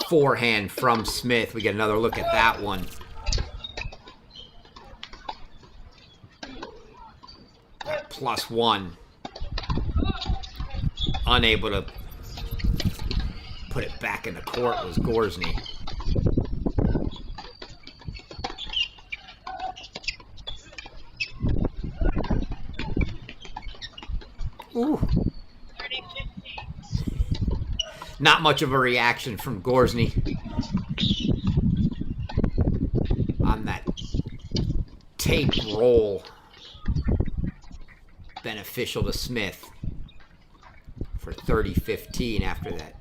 forehand from Smith. We get another look at that one. That +1. Unable to put it back in the court was Gorzny. Ooh. Not much of a reaction from Gorzny on that tape roll. Beneficial to Smith for 30-15 after that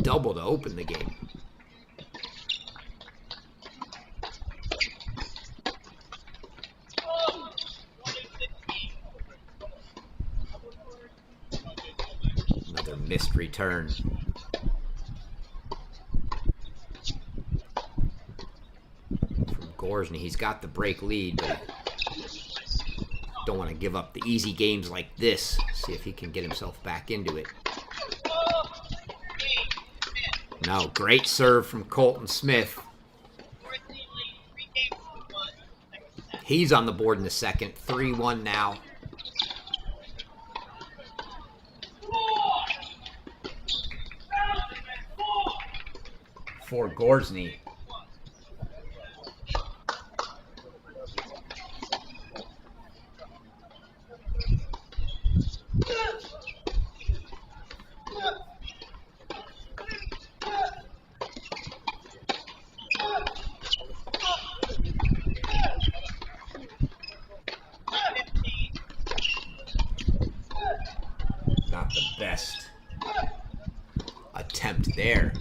double to open the game. Another missed return. From Gorzny. He's got the break lead, but don't want to give up the easy games like this. See if he can get himself back into it. No, great serve from Colton Smith. He's on the board in the second. 3-1 now. For Gorzny. Not the best attempt there.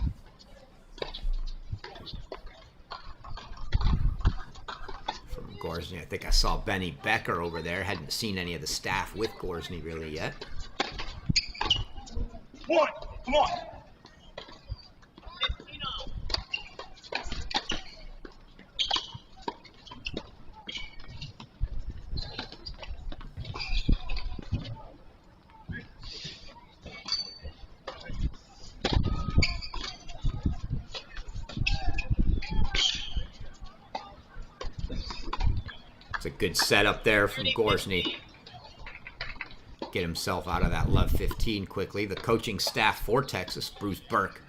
From Gorzny. I think I saw Benny Becker over there. Hadn't seen any of the staff with Gorzny really yet. Come on. It's a good setup there from Gorzny. Get himself out of that love 15 quickly. The coaching staff for Texas, Bruce Burke.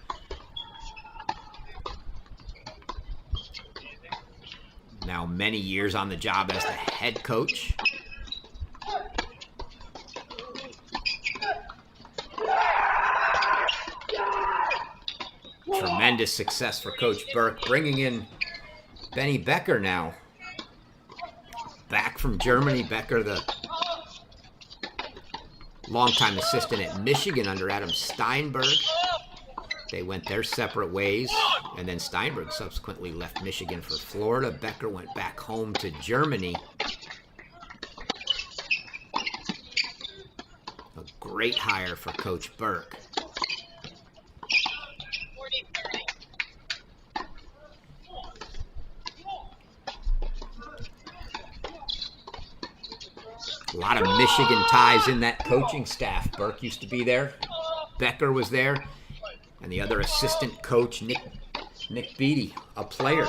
Now many years on the job as the head coach. Tremendous success for Coach Burke, bringing in Benny Becker now. Back from Germany. Becker, the longtime assistant at Michigan under Adam Steinberg. They went their separate ways, and then Steinberg subsequently left Michigan for Florida. Becker went back home to Germany. A great hire for Coach Burke. A lot of Michigan ties in that coaching staff. Burke used to be there. Becker was there. And the other assistant coach, Nick Beattie, a player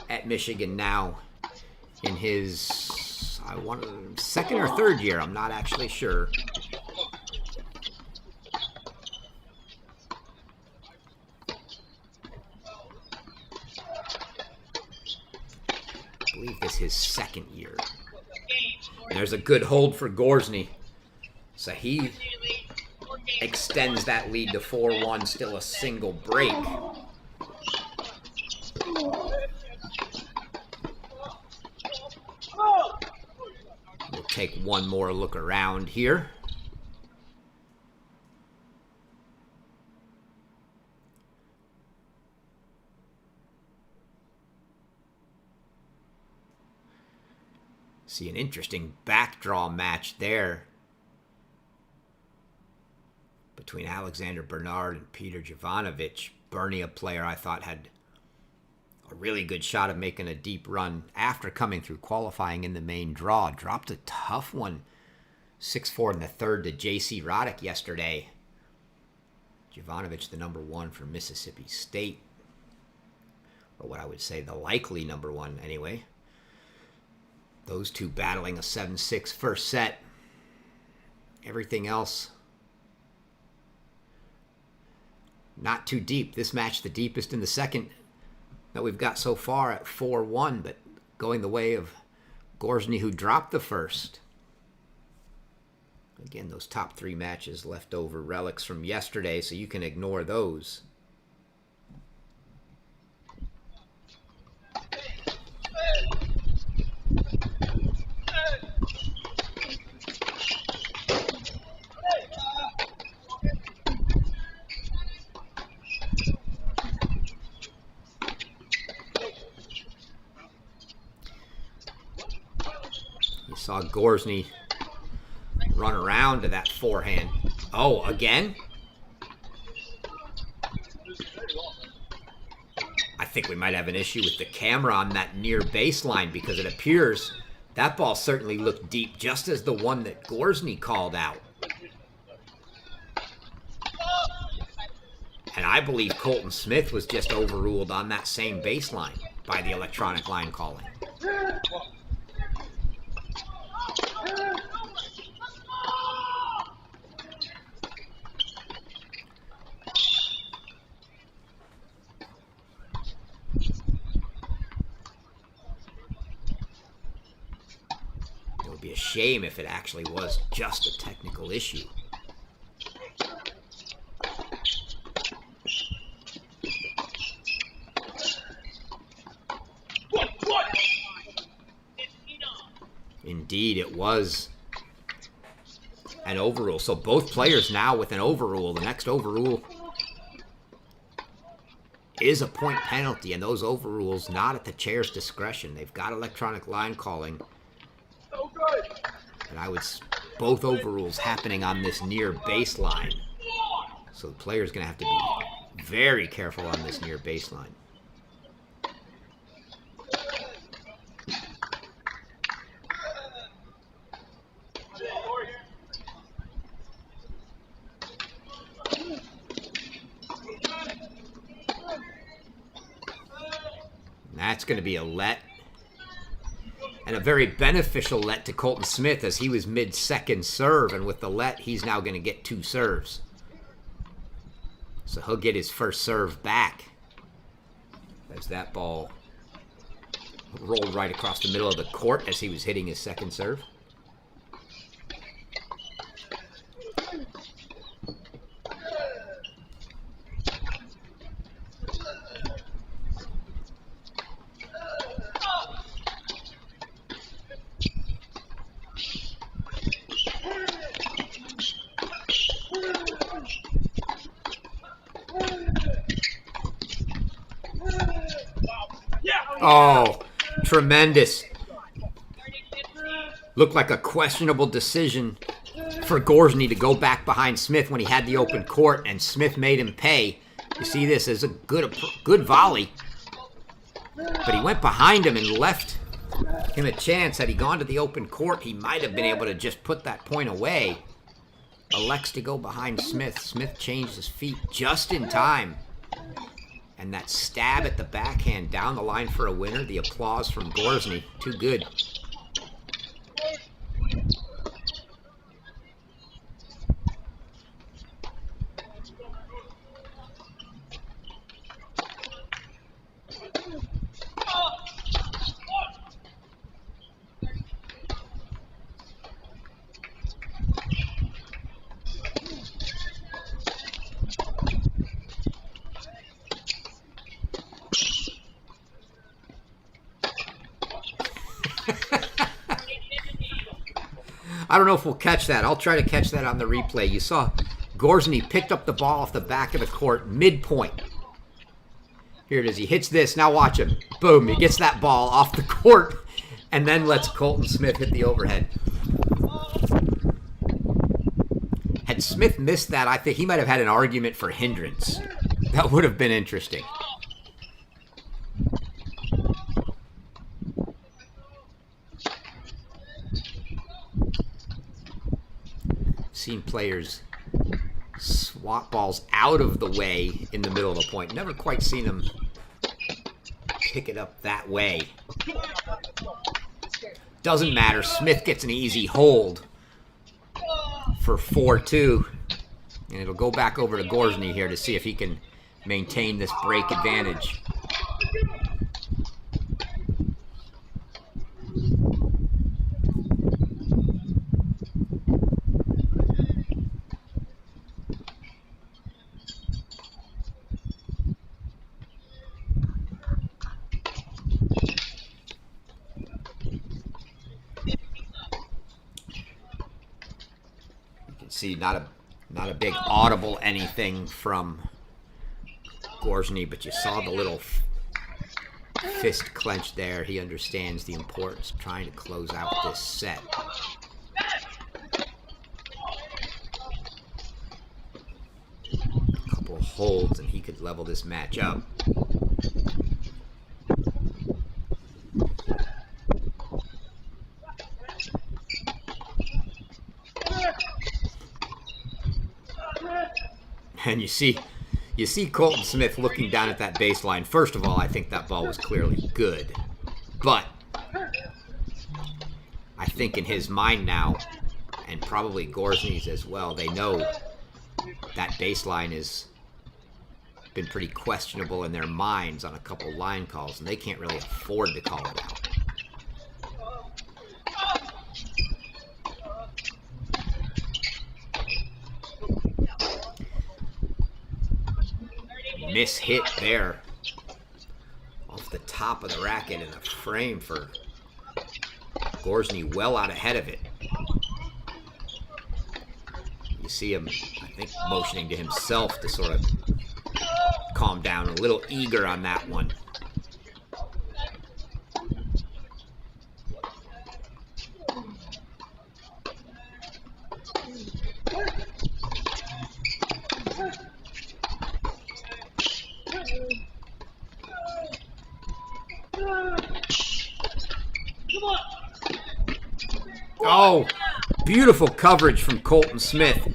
at Michigan now in his, second or third year. I'm not actually sure. I believe this is his second year. There's a good hold for Gorzny. So he extends that lead to 4-1, still a single break. We'll take one more look around here. See an interesting backdraw match there between Alexander Bernard and Peter Jovanovic. Bernie, a player I thought had a really good shot of making a deep run after coming through qualifying in the main draw. Dropped a tough one, 6-4 in the third to J.C. Roddick yesterday. Jovanovic, the number one for Mississippi State. Or what I would say the likely number one anyway. Those two battling a 7-6 first set. Everything else not too deep. This match the deepest in the second that we've got so far at 4-1, but going the way of Gorzny, who dropped the first. Again, those top three matches left over relics from yesterday, so you can ignore those. Saw Gorzny run around to that forehand. Oh, again? I think we might have an issue with the camera on that near baseline because it appears that ball certainly looked deep, just as the one that Gorzny called out. And I believe Colton Smith was just overruled on that same baseline by the electronic line calling. It would be a shame if it actually was just a technical issue. Indeed, it was an overrule. So both players now with an overrule. The next overrule is a point penalty, and those overrules not at the chair's discretion. They've got electronic line calling. And I would both overrules happening on this near baseline. So the player's going to have to be very careful on this near baseline. That's going to be a let, and a very beneficial let to Colton Smith, as he was mid-second serve, and with the let, he's now going to get two serves. So he'll get his first serve back as that ball rolled right across the middle of the court as he was hitting his second serve. Oh, tremendous. Looked like a questionable decision for Gorzny to go back behind Smith when he had the open court, and Smith made him pay. You see this as a good volley. But he went behind him and left him a chance. Had he gone to the open court, he might have been able to just put that point away. Elects to go behind Smith. Smith changed his feet just in time. And that stab at the backhand down the line for a winner. The applause from Gorzny. Too good. I don't know if we'll catch that. I'll try to catch that on the replay. You saw Gorzny picked up the ball off the back of the court, midpoint. Here it is. He hits this. Now watch him. Boom. He gets that ball off the court and then lets Colton Smith hit the overhead. Had Smith missed that, I think he might have had an argument for hindrance. That would have been interesting. Seen players swap balls out of the way in the middle of the point. Never quite seen them pick it up that way. Doesn't matter. Smith gets an easy hold for 4-2. And it'll go back over to Gorzny here to see if he can maintain this break advantage. See, not a big audible anything from Gorzny, but you saw the little fist clenched there. He understands the importance of trying to close out this set. A couple of holds and he could level this match up. And you see Colton Smith looking down at that baseline. First of all, I think that ball was clearly good. But I think in his mind now, and probably Gorzny's as well, they know that baseline has been pretty questionable in their minds on a couple line calls, and they can't really afford to call it out. Miss hit there off the top of the racket in the frame for Gorzny, well out ahead of it. You see him, I think, motioning to himself to sort of calm down, a little eager on that one. Oh, beautiful coverage from Colton Smith.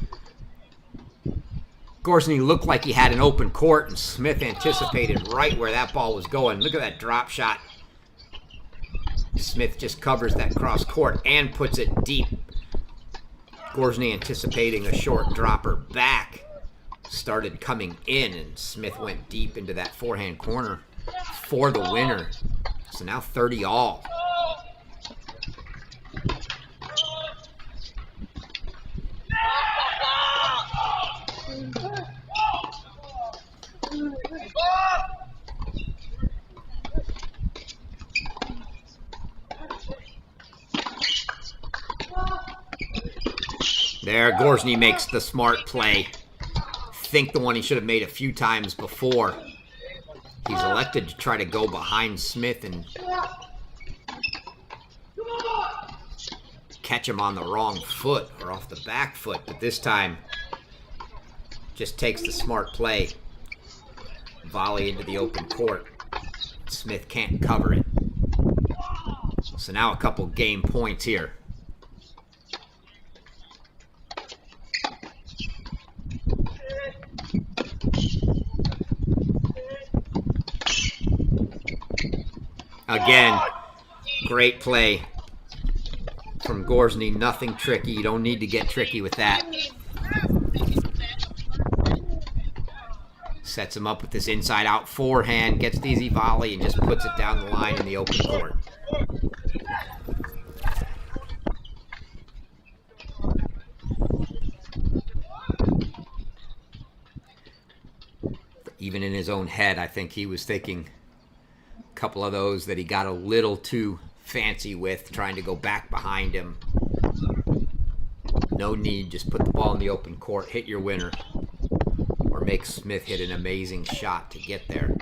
Gorzny looked like he had an open court, and Smith anticipated right where that ball was going. Look at that drop shot. Smith just covers that cross court and puts it deep. Gorzny anticipating a short dropper back. Started coming in, and Smith went deep into that forehand corner for the winner. So now 30 all. There, Gorzny makes the smart play. Think the one he should have made a few times before. He's elected to try to go behind Smith and catch him on the wrong foot or off the back foot, but this time just takes the smart play. Volley into the open court. Smith can't cover it. So now a couple game points here. Again, great play from Gorzny. Nothing tricky. You don't need to get tricky with that. Sets him up with this inside-out forehand, gets the easy volley, and just puts it down the line in the open court. Even in his own head, I think he was thinking a couple of those that he got a little too fancy with, trying to go back behind him. No need, just put the ball in the open court, hit your winner, or make Smith hit an amazing shot to get there.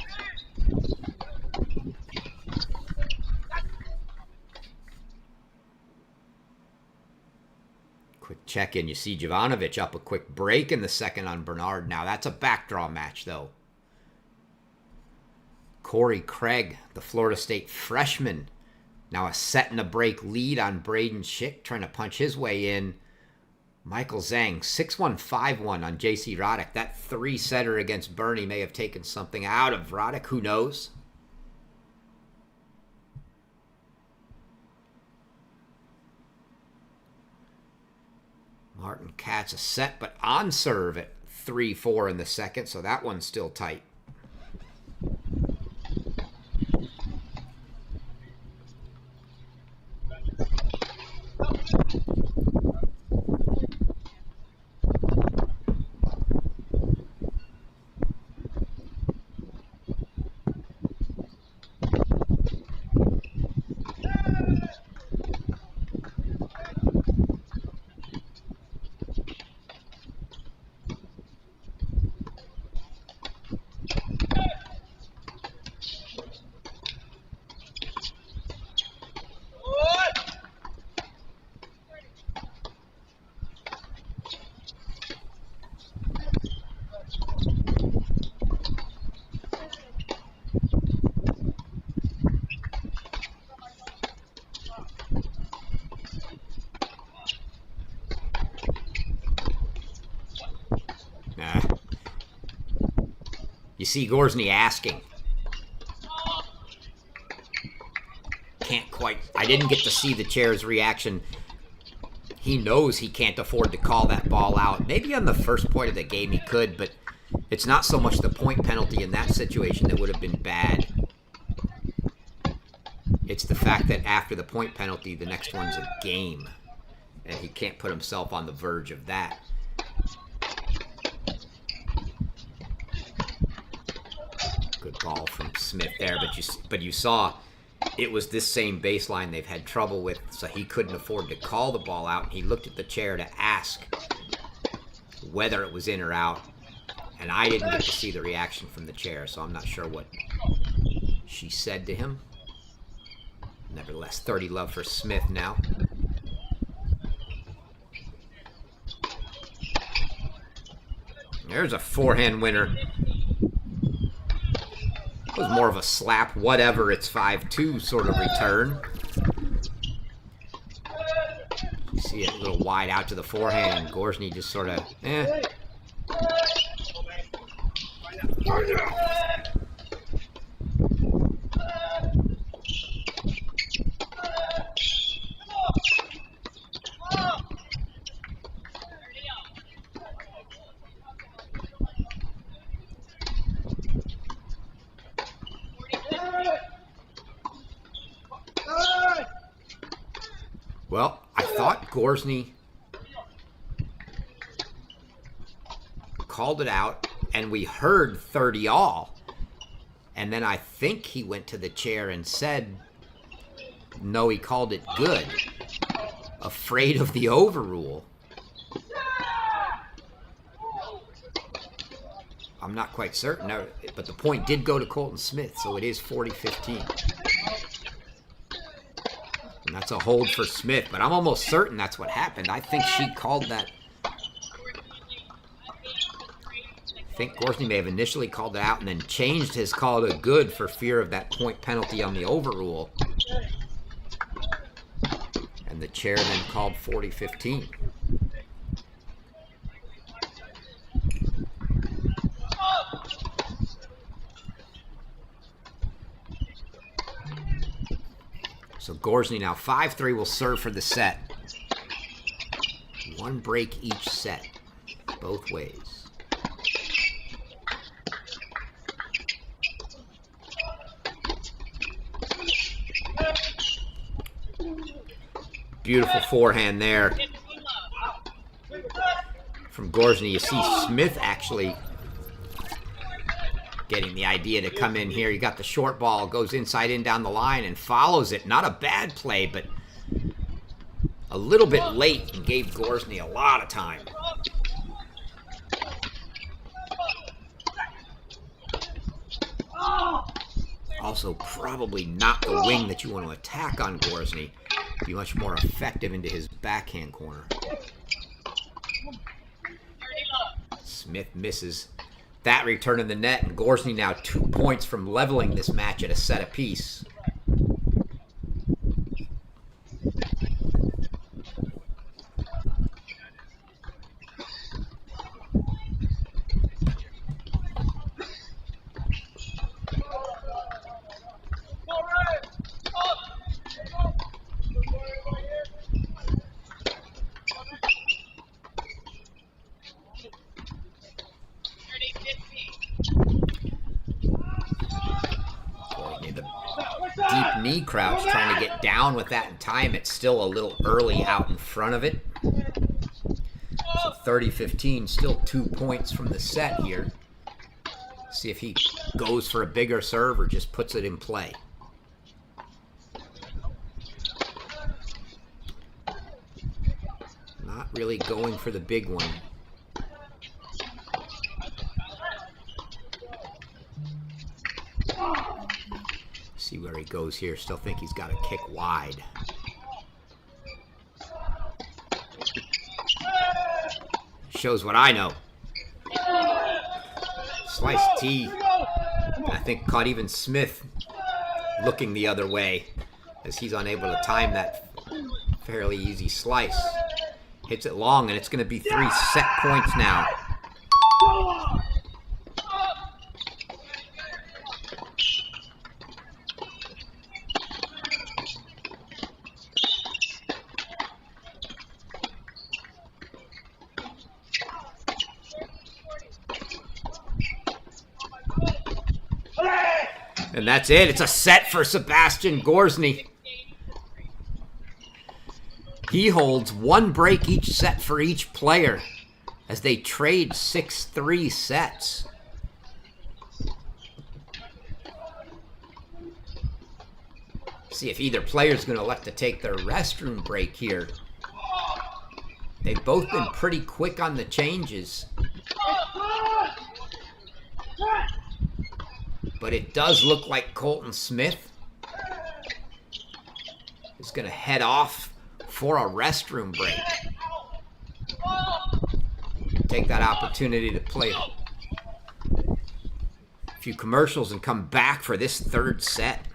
Quick check-in. You see Jovanovic up a quick break in the second on Bernard. Now that's a backdraw match, though. Corey Craig, the Florida State freshman, now a set and a break lead on Braden Schick, trying to punch his way in. Michael Zhang, 6-1, 5-1 on J.C. Roddick. That three-setter against Bernie may have taken something out of Roddick. Who knows? Martin Katz a set, but on serve at 3-4 in the second, so that one's still tight. You see Gorzny asking. Can't quite. I didn't get to see the chair's reaction. He knows he can't afford to call that ball out. Maybe on the first point of the game he could, but it's not so much the point penalty in that situation that would have been bad. It's the fact that after the point penalty, the next one's a game. And he can't put himself on the verge of that. Good ball from Smith there, but you saw it was this same baseline they've had trouble with, so he couldn't afford to call the ball out. And he looked at the chair to ask whether it was in or out, and I didn't get to see the reaction from the chair, so I'm not sure what she said to him. Nevertheless, 30 love for Smith now. There's a forehand winner. It was more of a slap, whatever, it's 5-2 sort of return. You see it a little wide out to the forehand, and Gorzny just sort of, Well, I thought Gorzny called it out, and we heard 30 all. And then I think he went to the chair and said, no, he called it good. Afraid of the overrule. I'm not quite certain, but the point did go to Colton Smith, so it is 40-15. And that's a hold for Smith, but I'm almost certain that's what happened. I think she called that. I think Gorzny may have initially called it out and then changed his call to good for fear of that point penalty on the overrule. And the chair then called 40-15. So Gorzny now 5-3 will serve for the set. One break each set, both ways. Beautiful forehand there from Gorzny. You see Smith actually getting the idea to come in here. You got the short ball, goes inside in down the line and follows it. Not a bad play, but a little bit late and gave Gorzny a lot of time. Also, probably not the wing that you want to attack on Gorzny. Be much more effective into his backhand corner. Smith misses that return in the net, and Gorzny now 2 points from leveling this match at a set apiece. Deep knee crouch, trying to get down with that in time. It's still a little early out in front of it. So 30-15, still 2 points from the set here. See if he goes for a bigger serve or just puts it in play. Not really going for the big one. See where he goes here. Still think he's got to kick wide. Shows what I know. Slice T. I think caught even Smith looking the other way as he's unable to time that fairly easy slice. Hits it long, and it's going to be 3 set points now. And that's it. It's a set for Sebastian Gorzny. He holds 1 break each set for each player as they trade 6-3 sets. See if either player is going to elect to take their restroom break here. They've both been pretty quick on the changes. But it does look like Colton Smith is going to head off for a restroom break. Take that opportunity to play a few commercials and come back for this 3rd set.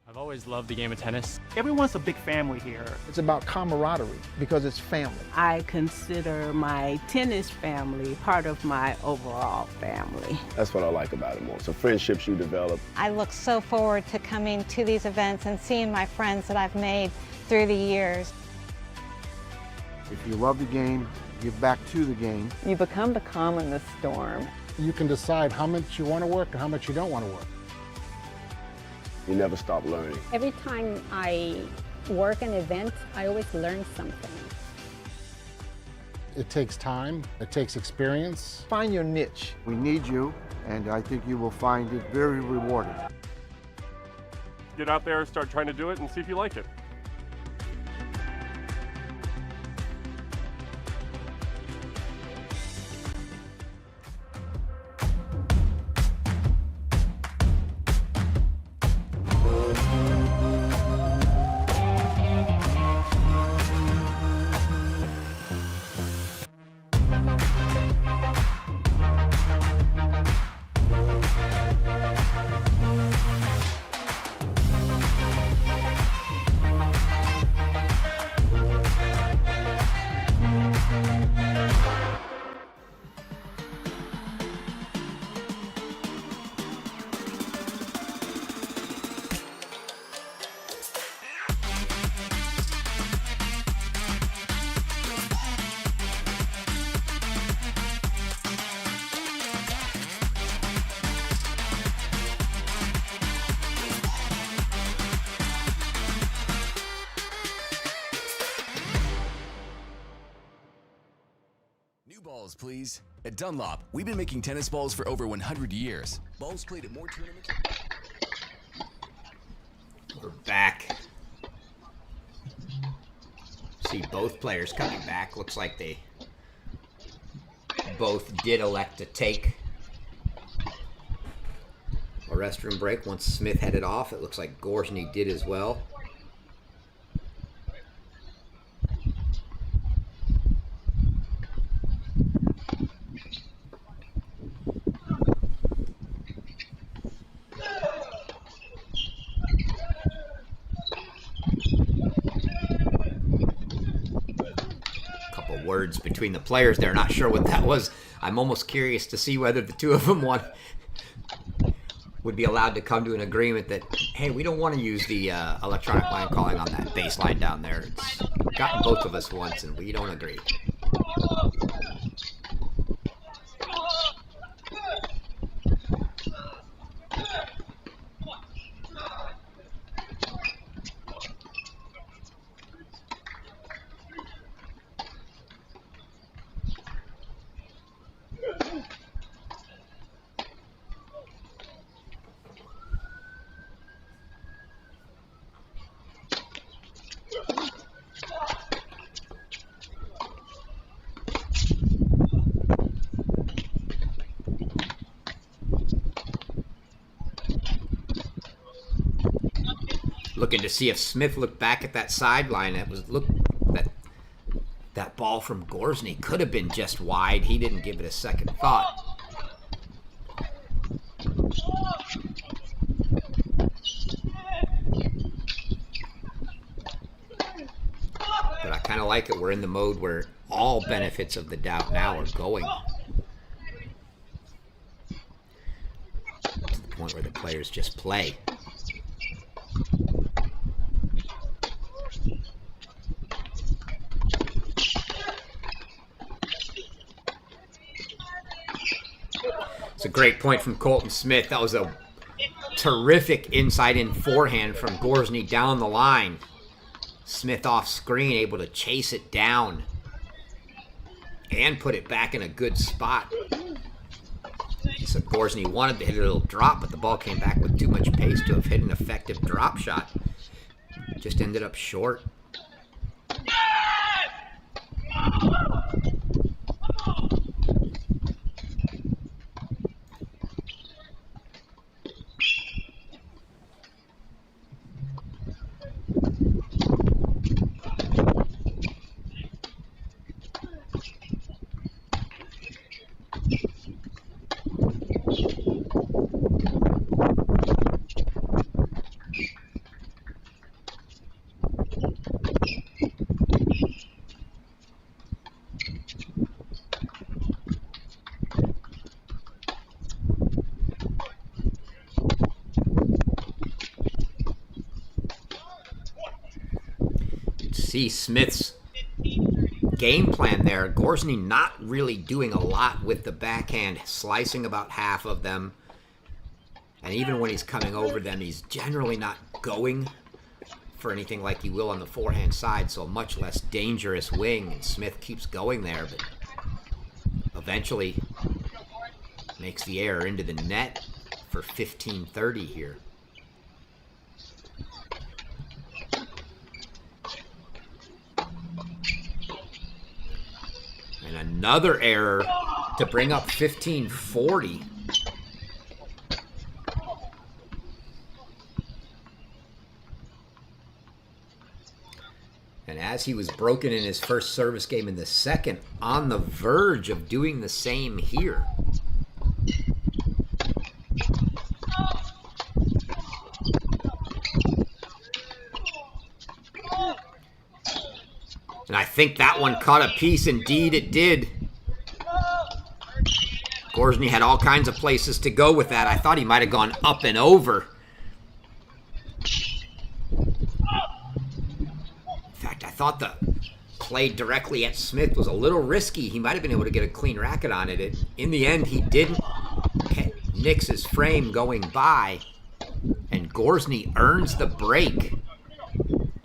I've always loved the game of tennis. Everyone's a big family here. It's about camaraderie because it's family. I consider my tennis family part of my overall family. That's what I like about it most. The friendships you develop. I look so forward to coming to these events and seeing my friends that I've made through the years. If you love the game, give back to the game. You become the calm in the storm. You can decide how much you want to work and how much you don't want to work. You never stop learning. Every time I work an event, I always learn something. It takes time, it takes experience. Find your niche. We need you, and I think you will find it very rewarding. Get out there, start trying to do it, and see if you like it. New balls, please. At Dunlop, we've been making tennis balls for over 100 years. Balls played at more tournaments. We're back. See both players coming back. Looks like they both did elect to take a restroom break once Smith headed off. It looks like Gorzny did as well. Words between the players there. Not sure what that was. I'm almost curious to see whether the two of them would be allowed to come to an agreement that, hey, we don't want to use the electronic line calling on that baseline down there. It's gotten both of us once and we don't agree. Looking to see if Smith looked back at that sideline. That ball from Gorzny could have been just wide. He didn't give it a second thought. But I kind of like it. We're in the mode where all benefits of the doubt now are going. To the point where the players just play. It's a great point from Colton Smith. That was a terrific inside-in forehand from Gorzny down the line. Smith off screen, able to chase it down and put it back in a good spot. So Gorzny wanted to hit a little drop, but the ball came back with too much pace to have hit an effective drop shot. Just ended up short. See Smith's game plan there. Gorzny not really doing a lot with the backhand, slicing about half of them. And even when he's coming over them, he's generally not going for anything like he will on the forehand side, so a much less dangerous wing. And Smith keeps going there, but eventually makes the error into the net for 15-30 here. another error to bring up 15-40. And as he was broken in his first service game in the second, on the verge of doing the same here. And I think that one caught a piece. Indeed, it did. Gorzny had all kinds of places to go with that. I thought he might have gone up and over. I thought the play directly at Smith was a little risky. He might have been able to get a clean racket on it. In the end, he didn't. Nicks his frame going by, and Gorzny earns the break.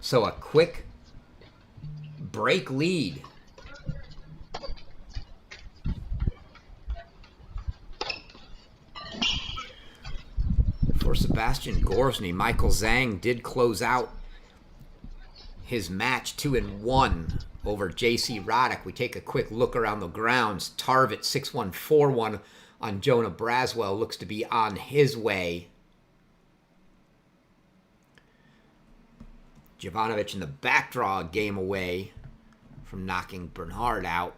So a quick break lead. For Sebastian Gorzny, Michael Zhang did close out his match 2-1 over J.C. Roddick. We take a quick look around the grounds. Tarvit 6-1, 4-1 on Jonah Braswell. Looks to be on his way. Jovanovic in the back draw, a game away from knocking Bernhard out.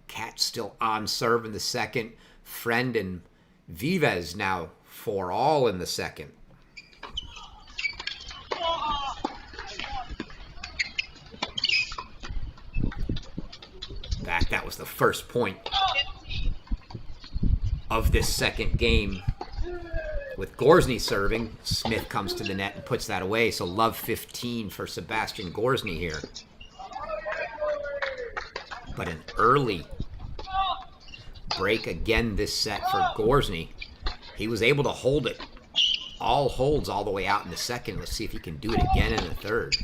Cat still on serve in the second. Friend and Vives now 4-all in the second. That was the first point of this second game. With Gorzny serving, Smith comes to the net and puts that away. So love 15 for Sebastian Gorzny here. But an early break again this set for Gorzny. He was able to hold it. All holds all the way out in the second. Let's see if he can do it again in the third.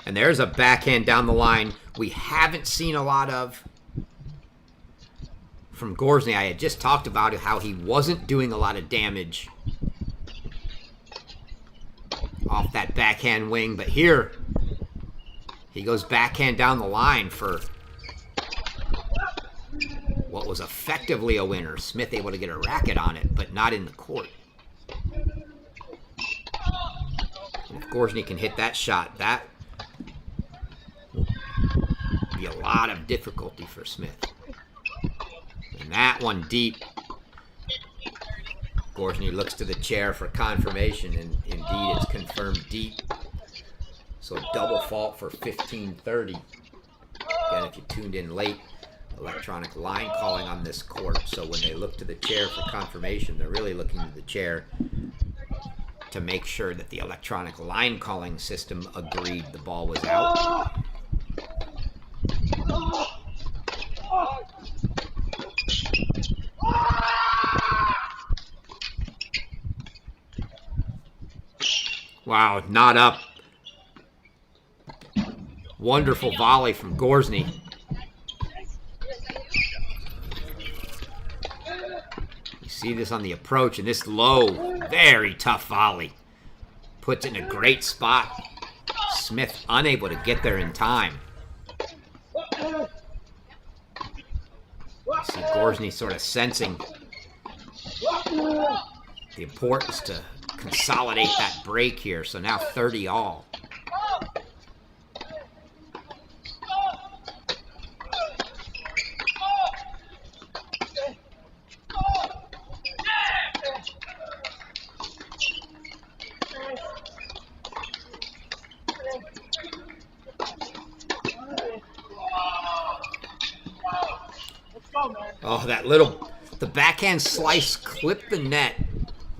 And there's a backhand down the line we haven't seen a lot of from Gorzny. I had just talked about how he wasn't doing a lot of damage off that backhand wing. But here, he goes backhand down the line for what was effectively a winner. Smith able to get a racket on it, but not in the court. And if Gorzny can hit that shot, that be a lot of difficulty for Smith. And that one deep. Gorzny looks to the chair for confirmation, and indeed it's confirmed deep. So double fault for 15-30. Again, if you tuned in late, electronic line calling on this court. So when they look to the chair for confirmation, they're really looking to the chair to make sure that the electronic line calling system agreed the ball was out. Wow, not up. Wonderful volley from Gorzny. You see this on the approach, and this low, very tough volley. Puts it in a great spot. Smith unable to get there in time. See Gorzny sort of sensing the importance to consolidate that break here. So now 30-all. Oh, that little, the backhand slice clipped the net.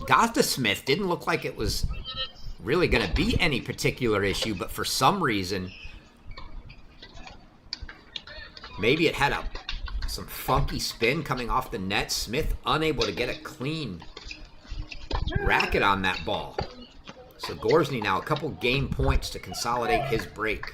Got to Smith. Didn't look like it was really going to be any particular issue, but for some reason, maybe it had some funky spin coming off the net. Smith unable to get a clean racket on that ball. So Gorzny now a couple game points to consolidate his break.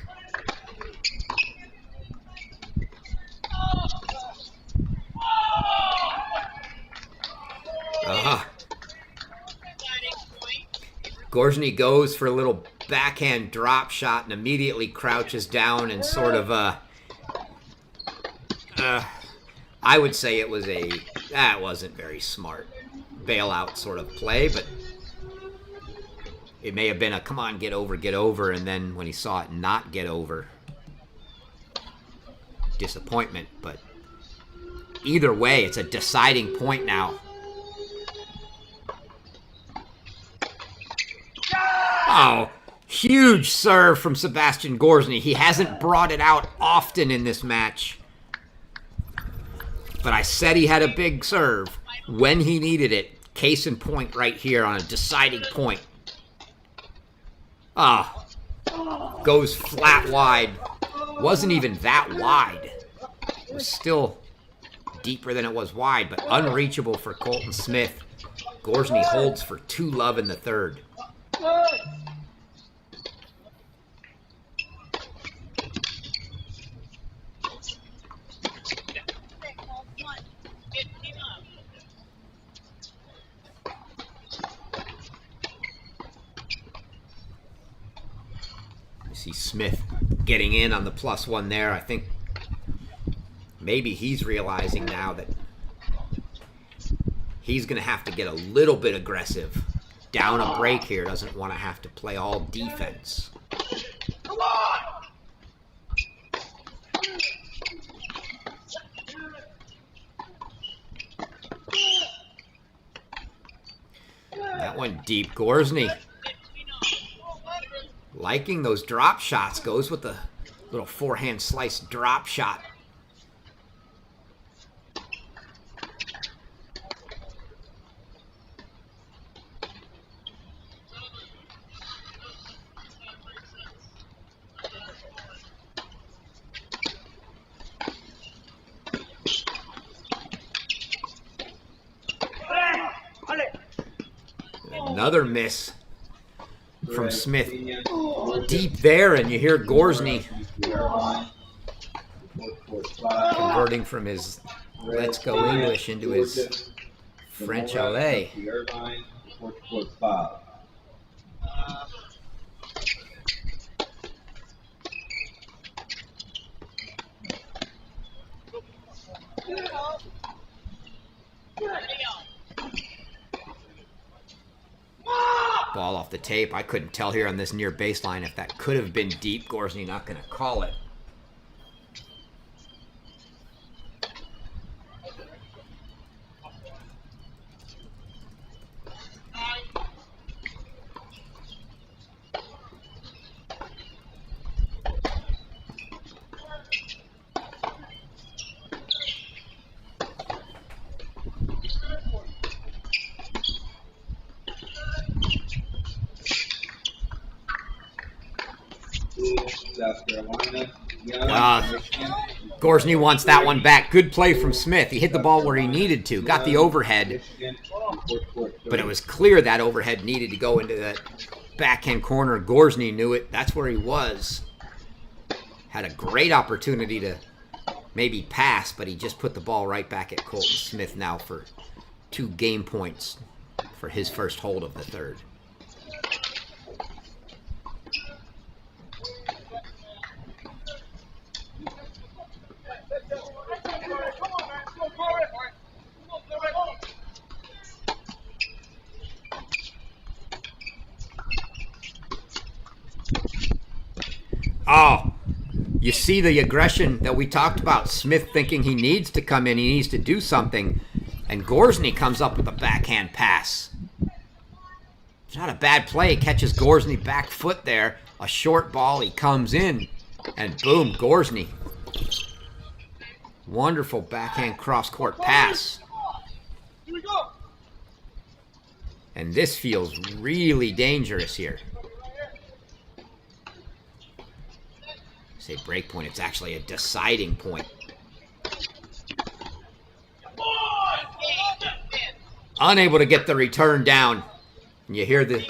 Gorzny goes for a little backhand drop shot and immediately crouches down and sort of, I would say it was that wasn't very smart bailout sort of play, but it may have been a come on, get over, and then when he saw it not get over, disappointment. But either way, it's a deciding point now. Oh, huge serve from Sebastian Gorzny. He hasn't brought it out often in this match, but I said he had a big serve when he needed it. Case in point right here on a deciding point. Ah, goes flat wide. Wasn't even that wide. It was still deeper than it was wide, but unreachable for Colton Smith. Gorzny holds for 2-love in the third. You see Smith getting in on the +1 there. I think maybe he's realizing now that he's going to have to get a little bit aggressive. Down a break here, doesn't want to have to play all defense. Come on! That one deep. Gorzny liking those drop shots. Goes with the little forehand slice drop shot. Another miss from Smith. Deep there, and you hear Gorzny converting from his Let's Go English into his French LA. Ball off the tape. I couldn't tell here on this near baseline if that could have been deep. Gorzny not going to call it. Gorzny wants that one back. Good play from Smith. He hit the ball where he needed to. Got the overhead. But it was clear that overhead needed to go into that backhand corner. Gorzny knew it. That's where he was. Had a great opportunity to maybe pass, but he just put the ball right back at Colton Smith now for 2 game points for his first hold of the third. Oh, you see the aggression that we talked about. Smith thinking he needs to come in, he needs to do something, and Gorzny comes up with a backhand pass. It's not a bad play. Catches Gorzny back foot there. A short ball, he comes in, and boom, Gorzny. Wonderful backhand cross-court pass. And this feels really dangerous here. Say break point, it's actually a deciding point. Unable to get the return down. And you hear the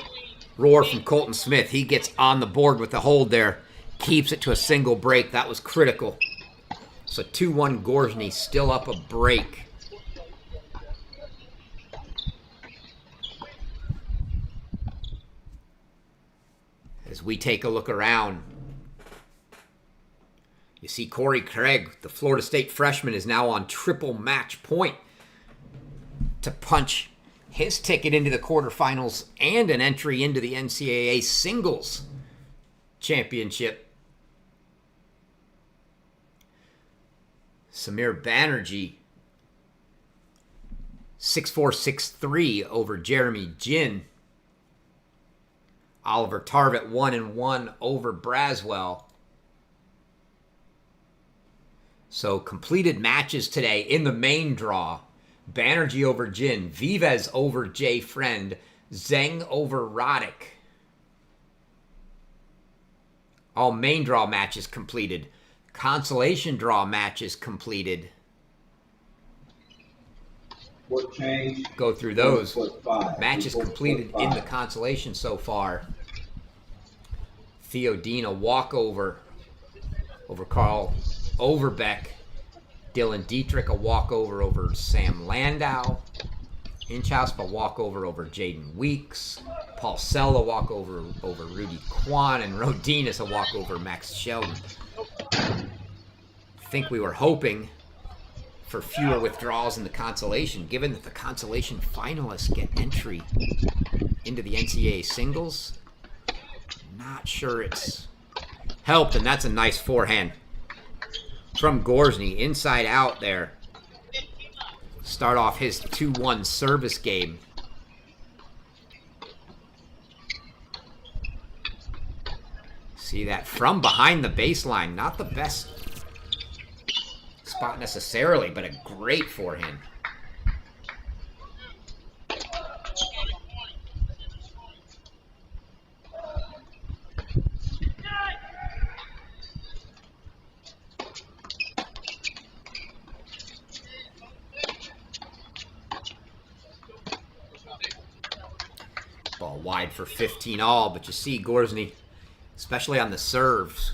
roar from Colton Smith. He gets on the board with the hold there. Keeps it to a single break. That was critical. So 2-1 Gorzny, still up a break. As we take a look around, you see Corey Craig, the Florida State freshman, is now on triple match point to punch his ticket into the quarterfinals and an entry into the NCAA singles championship. Samir Banerjee, 6'4", 6'3" over Jeremy Jin. Oliver Tarvett 1-1 over Braswell. So completed matches today in the main draw. Banerjee over Jin, Vives over Jay Friend, Zheng over Roddick. All main draw matches completed. Consolation draw matches completed. Go through those. Matches completed in the consolation so far. Theo Dean, a walkover over Carl Overbeck. Dylan Dietrich, a walkover over Sam Landau. Inchhouse, a walkover over Jaden Weeks. Paul Sell, a walkover over Rudy Kwan. And Rodinas, a walkover Max Sheldon. I think we were hoping for fewer withdrawals in the consolation, given that the consolation finalists get entry into the NCAA singles. Not sure it's helped, and that's a nice forehand from Gorzny, inside out there. Start off his 2-1 service game. See that from behind the baseline, not the best spot necessarily, but a great forehand. Ball wide for 15 all, but you see Gorzny, especially on the serves,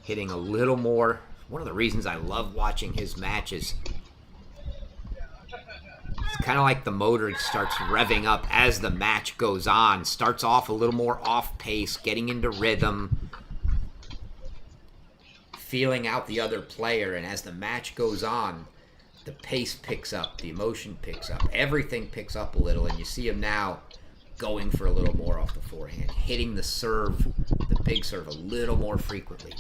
hitting a little more. One of the reasons I love watching his matches. It's kind of like the motor starts revving up as the match goes on. Starts off a little more off pace, getting into rhythm, feeling out the other player, and as the match goes on, the pace picks up, the emotion picks up, everything picks up a little, and you see him now going for a little more off the forehand, hitting the serve, the big serve, a little more frequently.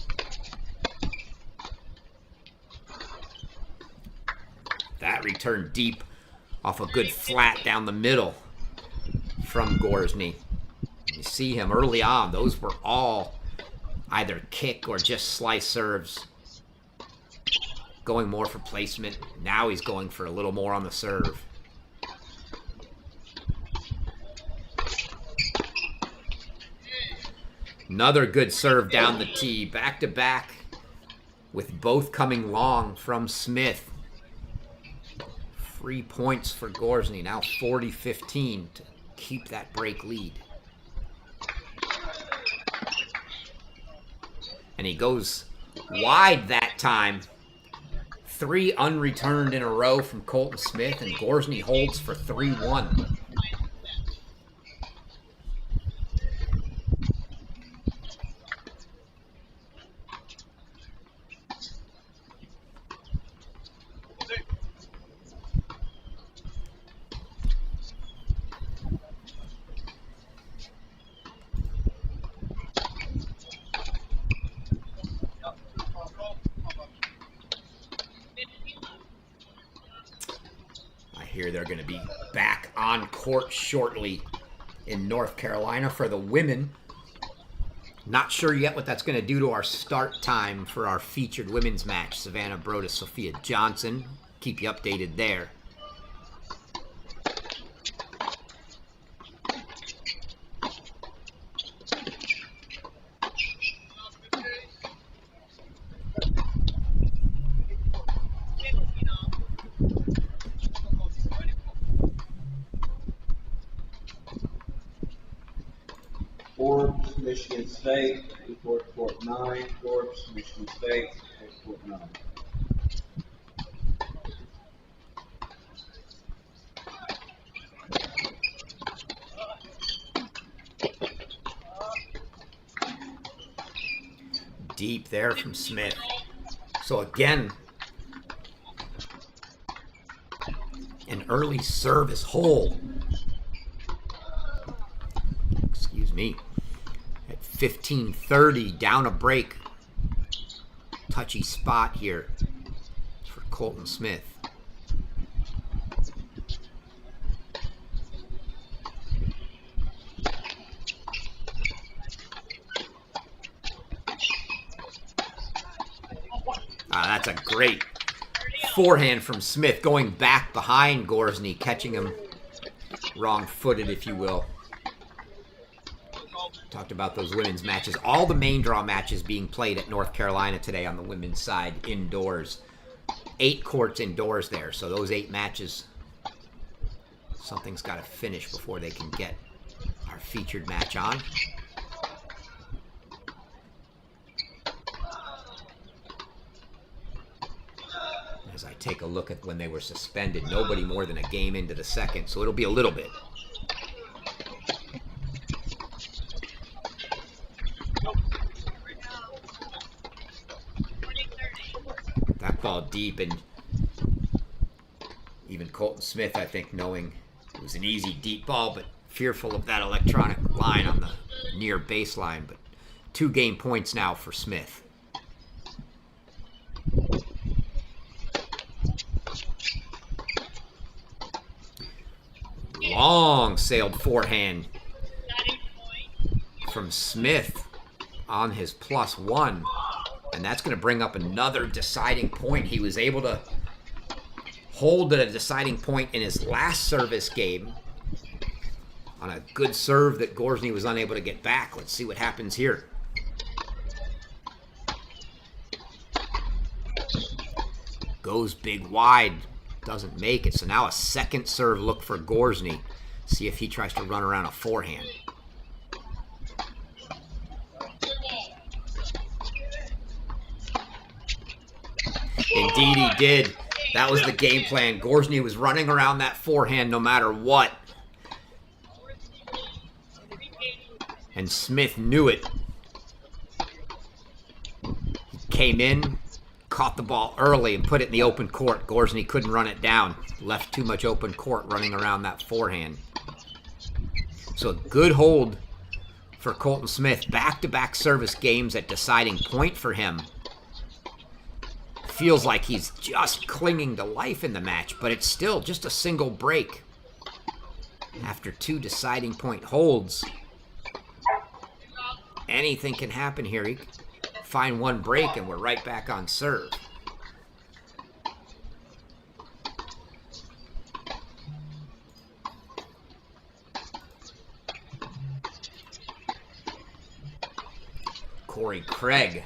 That return deep off a good flat down the middle from Gorzny. You see him early on. Those were all either kick or just slice serves. Going more for placement. Now he's going for a little more on the serve. Another good serve down the tee. Back to back with both coming long from Smith. 3 points for Gorzny, now 40-15 to keep that break lead. And he goes wide that time. 3 unreturned in a row from Colton Smith, and Gorzny holds for 3-1. They're going to be back on court shortly in North Carolina for the women. Not sure yet what that's going to do to our start time for our featured women's match. Savannah Brodus, Sophia Johnson. Keep you updated there. Michigan State, court 9, Forbes, Michigan State, court 9. deep there from Smith. So again, an early service hold. Excuse me. At 15:30, down a break. Touchy spot here for Colton Smith. That's a great forehand from Smith, going back behind Gorzny, catching him wrong-footed, if you will. Talked about those women's matches. All the main draw matches being played at North Carolina today on the women's side, indoors. 8 courts indoors there, so those 8 matches, something's got to finish before they can get our featured match on. As I take a look at when they were suspended, nobody more than a game into the second, so it'll be a little bit. That ball deep, and even Colton Smith, I think, knowing it was an easy deep ball, but fearful of that electronic line on the near baseline. But 2 game points now for Smith. Long sailed forehand from Smith on his +1, and that's going to bring up another deciding point. He was able to hold at a deciding point in his last service game on a good serve that Gorzny was unable to get back. Let's see what happens here. Goes big wide. Doesn't make it. So now a second serve look for Gorzny. See if he tries to run around a forehand. Indeed he did. That was the game plan. Gorzny was running around that forehand no matter what. And Smith knew it. He came in, caught the ball early and put it in the open court. Gorzny couldn't run it down. Left too much open court running around that forehand. So a good hold for Colton Smith. Back-to-back service games at deciding point for him. Feels like he's just clinging to life in the match, but it's still just a single break. After 2 deciding point holds, anything can happen here. He can find 1 break and we're right back on serve. Corey Craig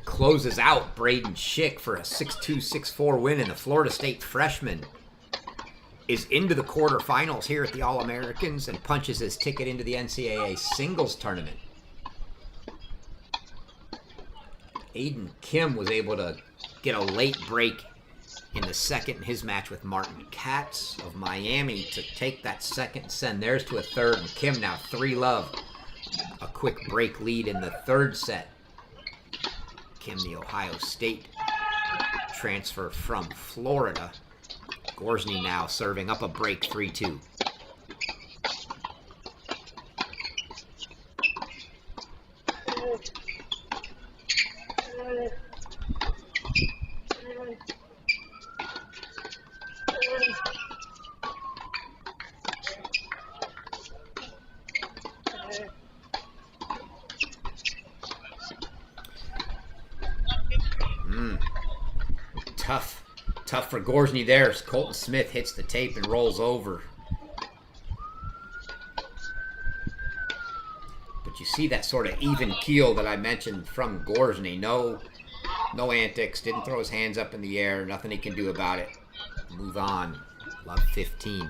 closes out Braden Schick for a 6-2, 6-4 win, and the Florida State freshman is into the quarterfinals here at the All-Americans and punches his ticket into the NCAA singles tournament. Aiden Kim was able to get a late break in the second in his match with Martin Katz of Miami to take that second and send theirs to a third. And Kim now 3-love. A quick break lead in the third set. Kim, the Ohio State transfer from Florida. Gorzny now serving up a break 3-2. Tough for Gorzny there. Colton Smith hits the tape and rolls over. But you see that sort of even keel that I mentioned from Gorzny. No antics. Didn't throw his hands up in the air. Nothing he can do about it. Move on. Love 15.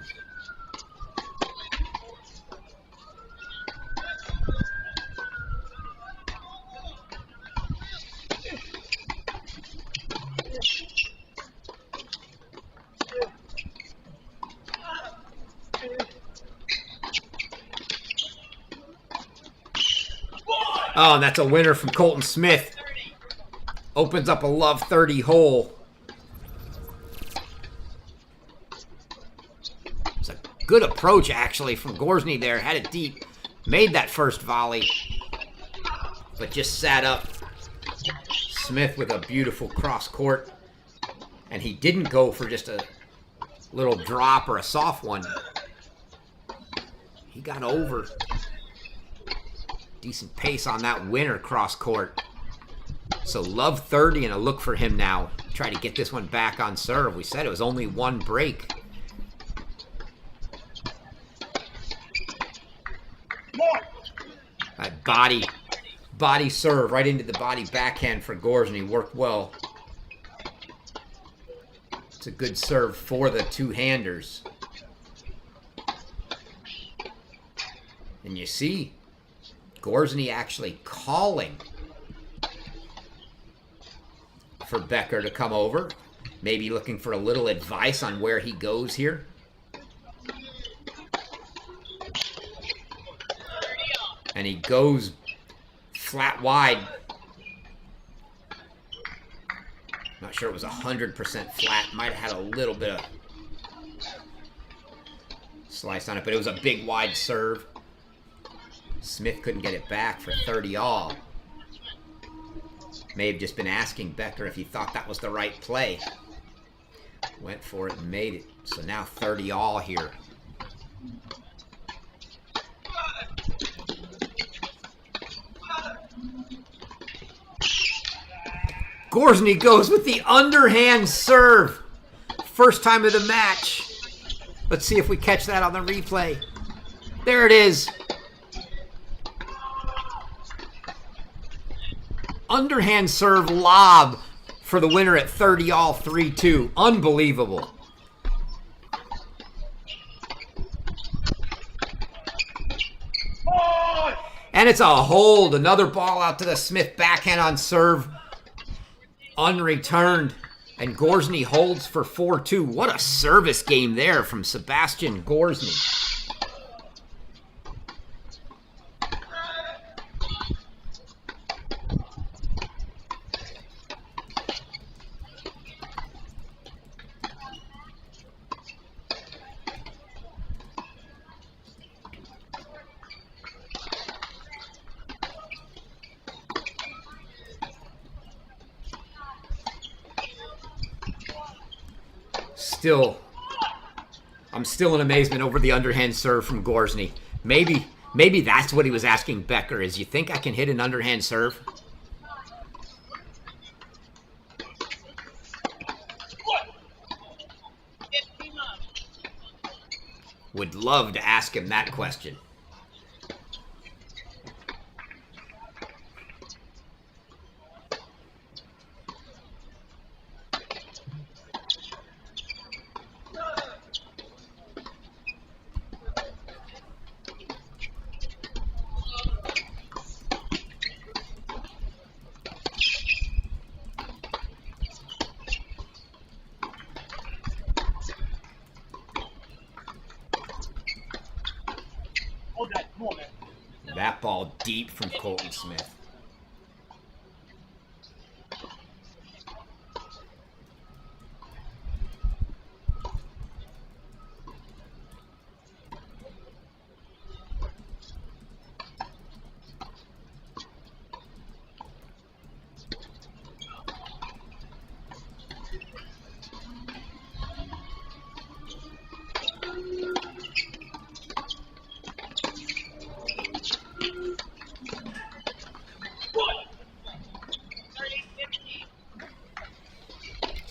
Oh, and that's a winner from Colton Smith. Opens up a love 30 hole. It's a good approach, actually, from Gorzny there. Had it deep. Made that first volley. But just sat up. Smith with a beautiful cross court. And he didn't go for just a little drop or a soft one. He got over. Decent pace on that winner cross court. So love 30 and a look for him now. Try to get this one back on serve. We said it was only one break. That body serve right into the body backhand for Gorzny worked well. It's a good serve for the two-handers. And you see Gorzny actually calling for Becker to come over. Maybe looking for a little advice on where he goes here. And he goes flat wide. Not sure it was 100% flat. Might have had a little bit of slice on it, but it was a big wide serve. Smith couldn't get it back for 30 all. May have just been asking Becker if he thought that was the right play. Went for it and made it. So now 30 all here. Gorzny goes with the underhand serve. First time of the match. Let's see if we catch that on the replay. There it is. Underhand serve lob for the winner at 30 all 3-2. Unbelievable. And it's a hold. Another ball out to the Smith backhand on serve. Unreturned. And Gorzny holds for 4-2. What a service game there from Sebastian Gorzny. I'm still in amazement over the underhand serve from Gorzny. Maybe that's what he was asking Becker is, you think I can hit an underhand serve? Would love to ask him that question. That ball deep from Colton Smith.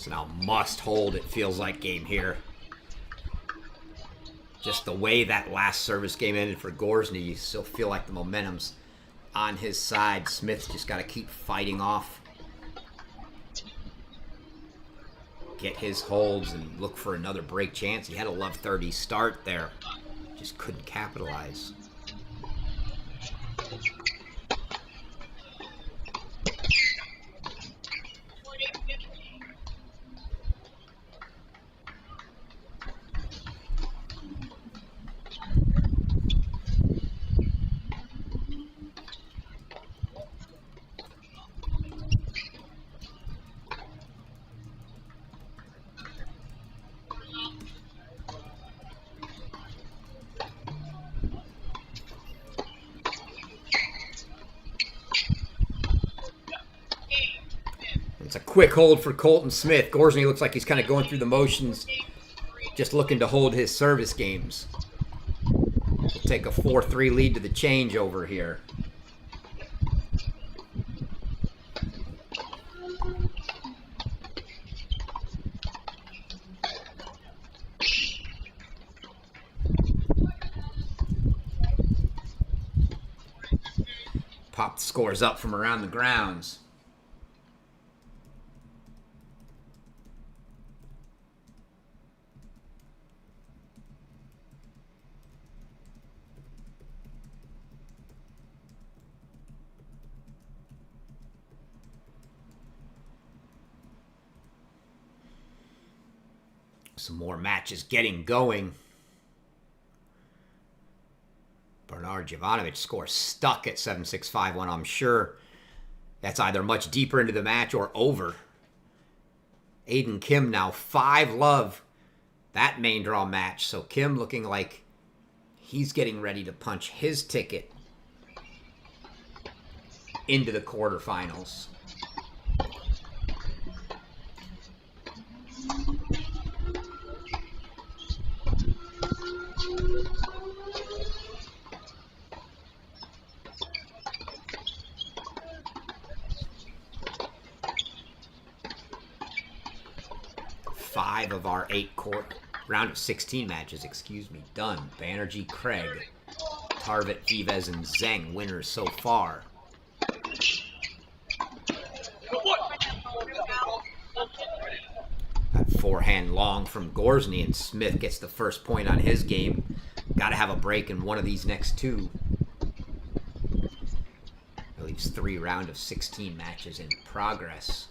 Now must hold, it feels like, game here. Just the way that last service game ended for Gorzny, you still feel like the momentum's on his side. Smith's just got to keep fighting off. Get his holds and look for another break chance. He had a love 30 start there. Just couldn't capitalize. quick hold for Colton Smith. Gorzny looks like he's kind of going through the motions, just looking to hold his service games. We'll take a 4-3 lead to the changeover here. Pop the scores up from around the grounds. Some more matches getting going. Bernard Jovanovic score stuck at 7-6-5-1. I'm sure that's either much deeper into the match or over. Aiden Kim now 5-love that main draw match. So Kim looking like he's getting ready to punch his ticket into the quarterfinals. Five of our 8 round of 16 matches, done. Banerjee, Craig, Tarvit, Vives, and Zheng winners so far. That forehand long from Gorzny, and Smith gets the first point on his game. Got to have a break in one of these next 2. That leaves 3 round of 16 matches in progress.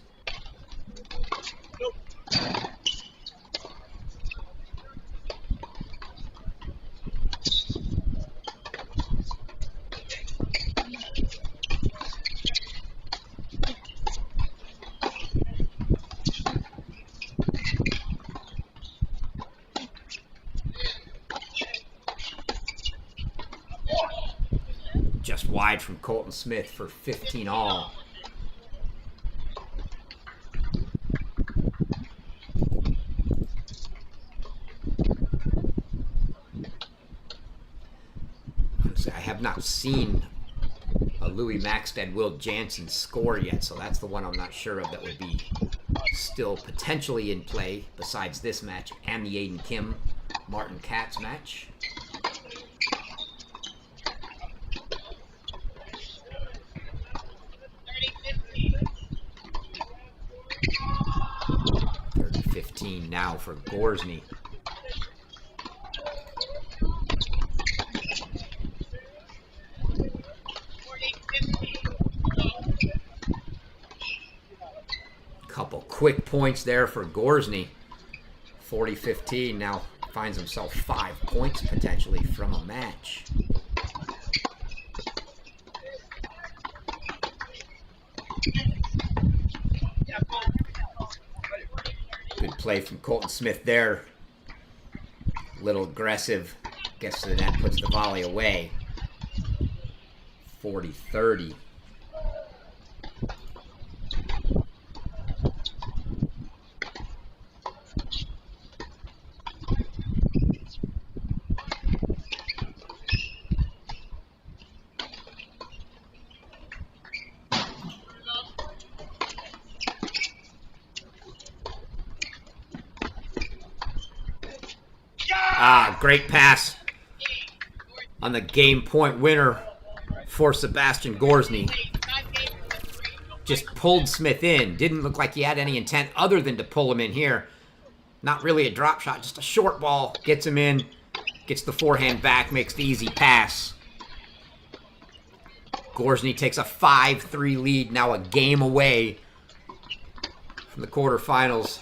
Just wide from Colton Smith for 15 all. I have not seen a Louis Maxted Will Jansen score yet, so that's the one I'm not sure of that would be still potentially in play besides this match and the Aiden Kim Martin Katz match. Now for Gorzny. Couple quick points there for Gorzny. 40-15 now finds himself 5 points potentially from a match. Good play from Colton Smith there. A little aggressive. Gets to the net, puts the volley away. 40-30. Great pass on the game point winner for Sebastian Gorzny. Just pulled Smith in. Didn't look like he had any intent other than to pull him in here. Not really a drop shot, just a short ball. Gets him in, gets the forehand back, makes the easy pass. Gorzny takes a 5-3 lead, now a game away from the quarterfinals.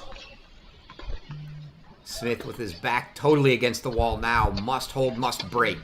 Smith with his back totally against the wall now. Must hold, must break.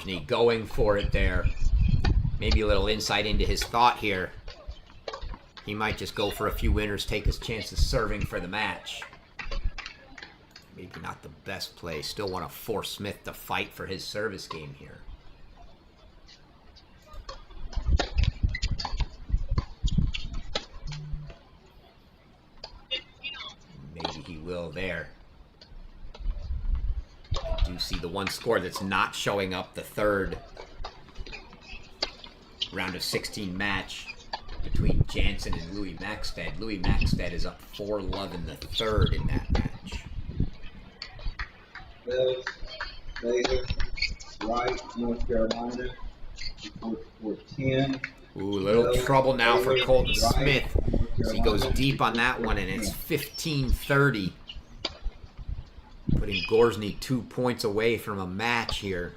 Gorzny going for it there. Maybe a little insight into his thought here. He might just go for a few winners, take his chances serving for the match. Maybe not the best play. Still want to force Smith to fight for his service game here. Maybe he will there. I do see the one score that's not showing up, the third round of 16 match between Jansen and Louis Maxted. Louis Maxted is up 4-love in the third in that match. Bills, Davis, Wright, North Carolina, 4-10. Ooh, little trouble now for Colton Smith as he goes deep on that one, and it's 15-30. Putting Gorzny 2 points away from a match here.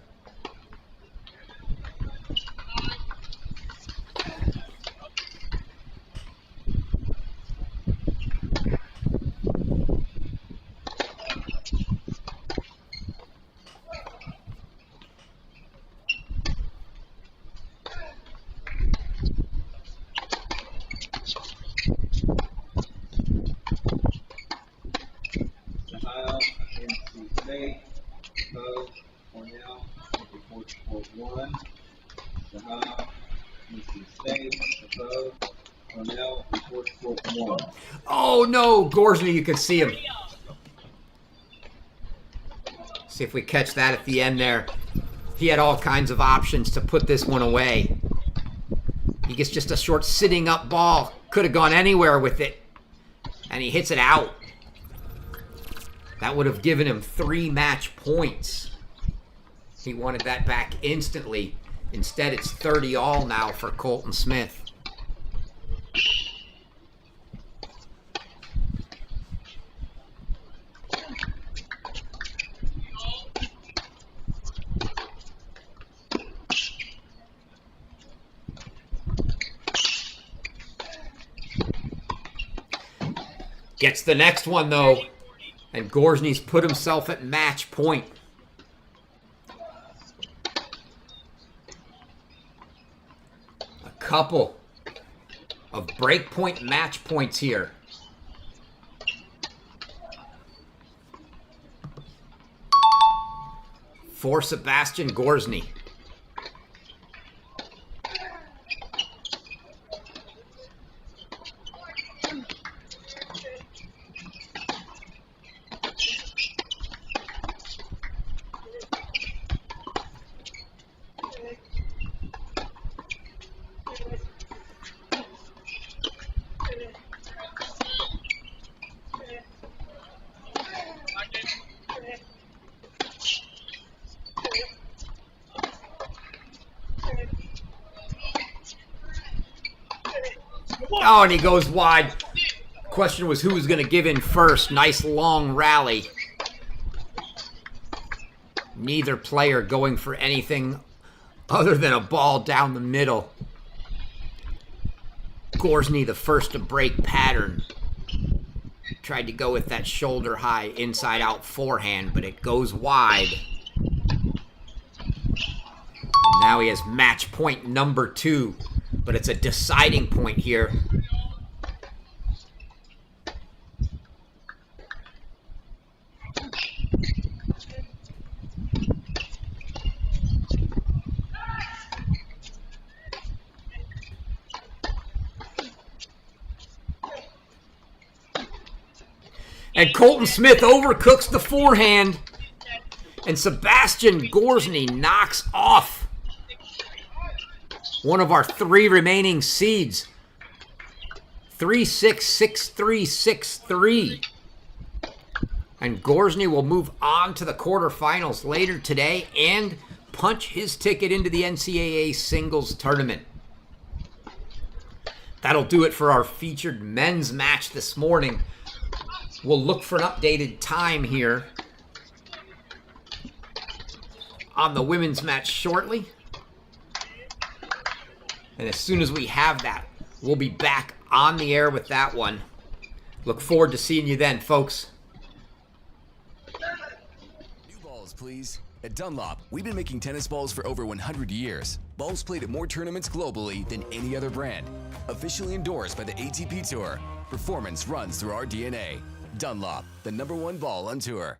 Oh no, Gorzny, you can see him. See if we catch that at the end there. He had all kinds of options to put this one away. He gets just a short sitting up ball. Could have gone anywhere with it. And he hits it out. That would have given him 3 match points. He wanted that back instantly. Instead, it's 30-all now for Colton Smith. Gets the next one, though. And Gorzny's put himself at match point. A couple of breakpoint match points here. For Sebastian Gorzny. Oh, and he goes wide. Question was who was going to give in first. Nice long rally. Neither player going for anything other than a ball down the middle. Gorzny the first to break pattern. Tried to go with that shoulder high inside out forehand, but it goes wide. And now he has match point number 2, but it's a deciding point here. And Colton Smith overcooks the forehand. And Sebastian Gorzny knocks off one of our 3 remaining seeds. 3-6, 6-3, 6-3. And Gorzny will move on to the quarterfinals later today and punch his ticket into the NCAA singles tournament. That'll do it for our featured men's match this morning. We'll look for an updated time here on the women's match shortly. And as soon as we have that, we'll be back on the air with that one. Look forward to seeing you then, folks. New balls, please. At Dunlop, we've been making tennis balls for over 100 years. Balls played at more tournaments globally than any other brand. Officially endorsed by the ATP Tour. Performance runs through our DNA. Dunlop, the #1 ball on tour.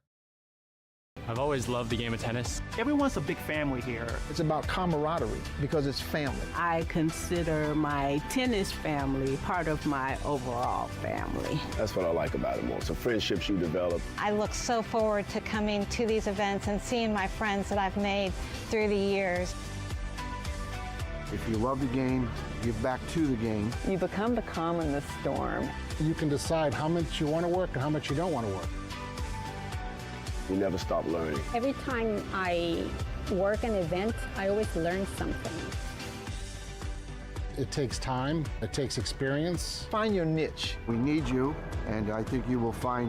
I've always loved the game of tennis. Everyone's a big family here. It's about camaraderie because it's family. I consider my tennis family part of my overall family. That's what I like about it most. The friendships you develop. I look so forward to coming to these events and seeing my friends that I've made through the years. If you love the game, give back to the game. You become the calm in the storm. You can decide how much you want to work and how much you don't want to work. You never stop learning. Every time I work an event, I always learn something. It takes time, it takes experience. Find your niche. We need you, and I think you will find